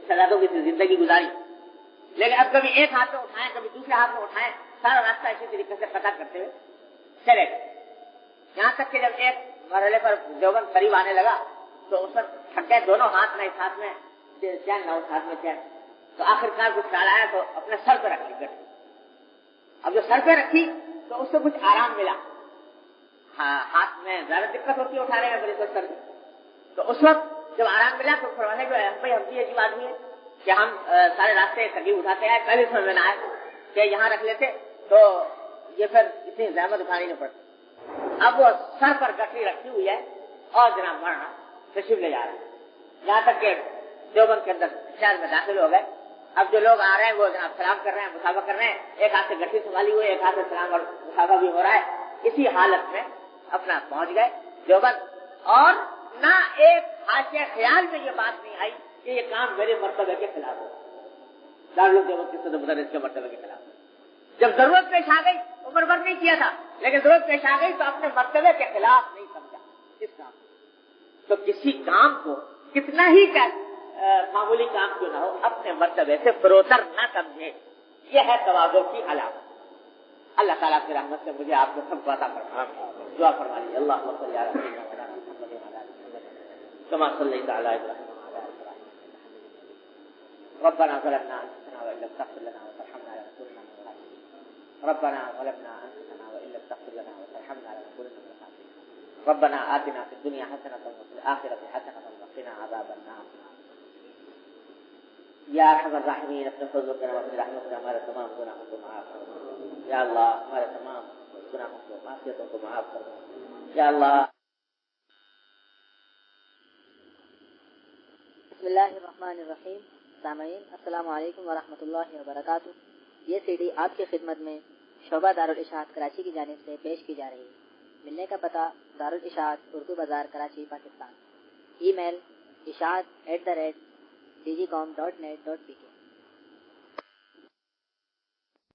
شہزادوں کی زندگی گزاری, لیکن اب کبھی ایک ہاتھ میں اٹھائیں کبھی دوسرے ہاتھ میں اٹھائیں, سارا راستہ اسی طریقے سے پتہ کرتے ہوئے چلے گئے. یہاں تک کہ جب ایک مرحلے پر دیوبند قریب آنے لگا تو اس وقت تھک گئے, دونوں ہاتھ میں, اس ہاتھ میں چین نہ اس ہاتھ میں چین. تو آخرکار کچھ خیال آیا تو اپنے سر پہ رکھ لی گٹھی. اب جو سر پہ رکھی تو اس سے کچھ آرام ملا. ہاتھ میں زیادہ دقت ہوتی ہے اٹھانے میں, بڑی سر کی. تو اس وقت جب آرام ملا تو فرمانے جو بھائی ہم بھی عجیب آدمی ہے کہ ہم سارے راستے تکلیف اٹھاتے ہیں, پہلے سمجھ میں نہ آئے کہ یہاں رکھ لیتے تو یہ پھر اتنی زحمت اٹھانی نہیں پڑتی. اب وہ سر پر گٹھی رکھی ہوئی ہے اور جناب مرنا تشریف لے جا رہا ہے. یہاں تک کہ دیوبند کے اندر شہر میں داخل ہو گئے. اب جو لوگ آ رہے ہیں وہ جناب سلام کر رہے ہیں, مسافہ کر رہے ہیں, ایک ہاتھ سے گٹھی سنبھالی ہوئی, ایک ہاتھ سے سلام اور مسافہ بھی ہو رہا ہے. اسی حالت میں اپنا پہنچ گئے دیوبند, اور نہ ایک حاشیہ خیال میں یہ بات نہیں آئی کہ یہ کام میرے مرتبے کے خلاف ہو, دارالعلوم دیوبند کے صدر مدرس کے مرتبے کے خلاف. جب ضرورت پیش آ گئی عمر بھر نہیں کیا تھا, لیکن ضرورت پیش آ گئی تو اپنے مرتبے کے خلاف نہیں سمجھا اس کام. تو کسی کام کو کتنا ہی معمولی کام کیوں نہ ہو اپنے مرتبے سے فروتر نہ سمجھے, یہ ہے تواضع کی علامت. اللہ تعالیٰ کی رحمت سے مجھے آپ کو سب کو عطا فرمائے. دعا فرما لیجیے. اللہم صلی علی سیدنا محمد کما صلیت علی ابراہیم وعلی آل ابراہیم. ربنا ظلمنا انفسنا وان لم تغفر لنا وترحمنا لنكونن من الخاسرين. ربنا ظلمنا انفسنا وان لم تغفر لنا وترحمنا لنكونن من الخاسرين. ربنا آتنا في الدنيا حسنة وفي الآخرة حسنة وقنا عذاب النار. یا ارحم الراحمین اپنے فضل و کرم اپنی رحمت سے ہمارے تمام گناہوں کو معاف کر. یا اللہ ہمارے تمام گناہوں کو, معصیتوں کو معاف کر. یا اللہ. بسم اللہ الرحمن الرحیم. سامعین السلام علیکم ورحمۃ اللہ وبرکاتہ. یہ سی ڈی آپ کی خدمت میں شعبہ دارالاشاعت کراچی کی جانب سے پیش کی جا رہی ہے. ملنے کا پتہ دارالاشاعت اردو بازار کراچی پاکستان. ای میل اشاعت@dgcom.net.pk.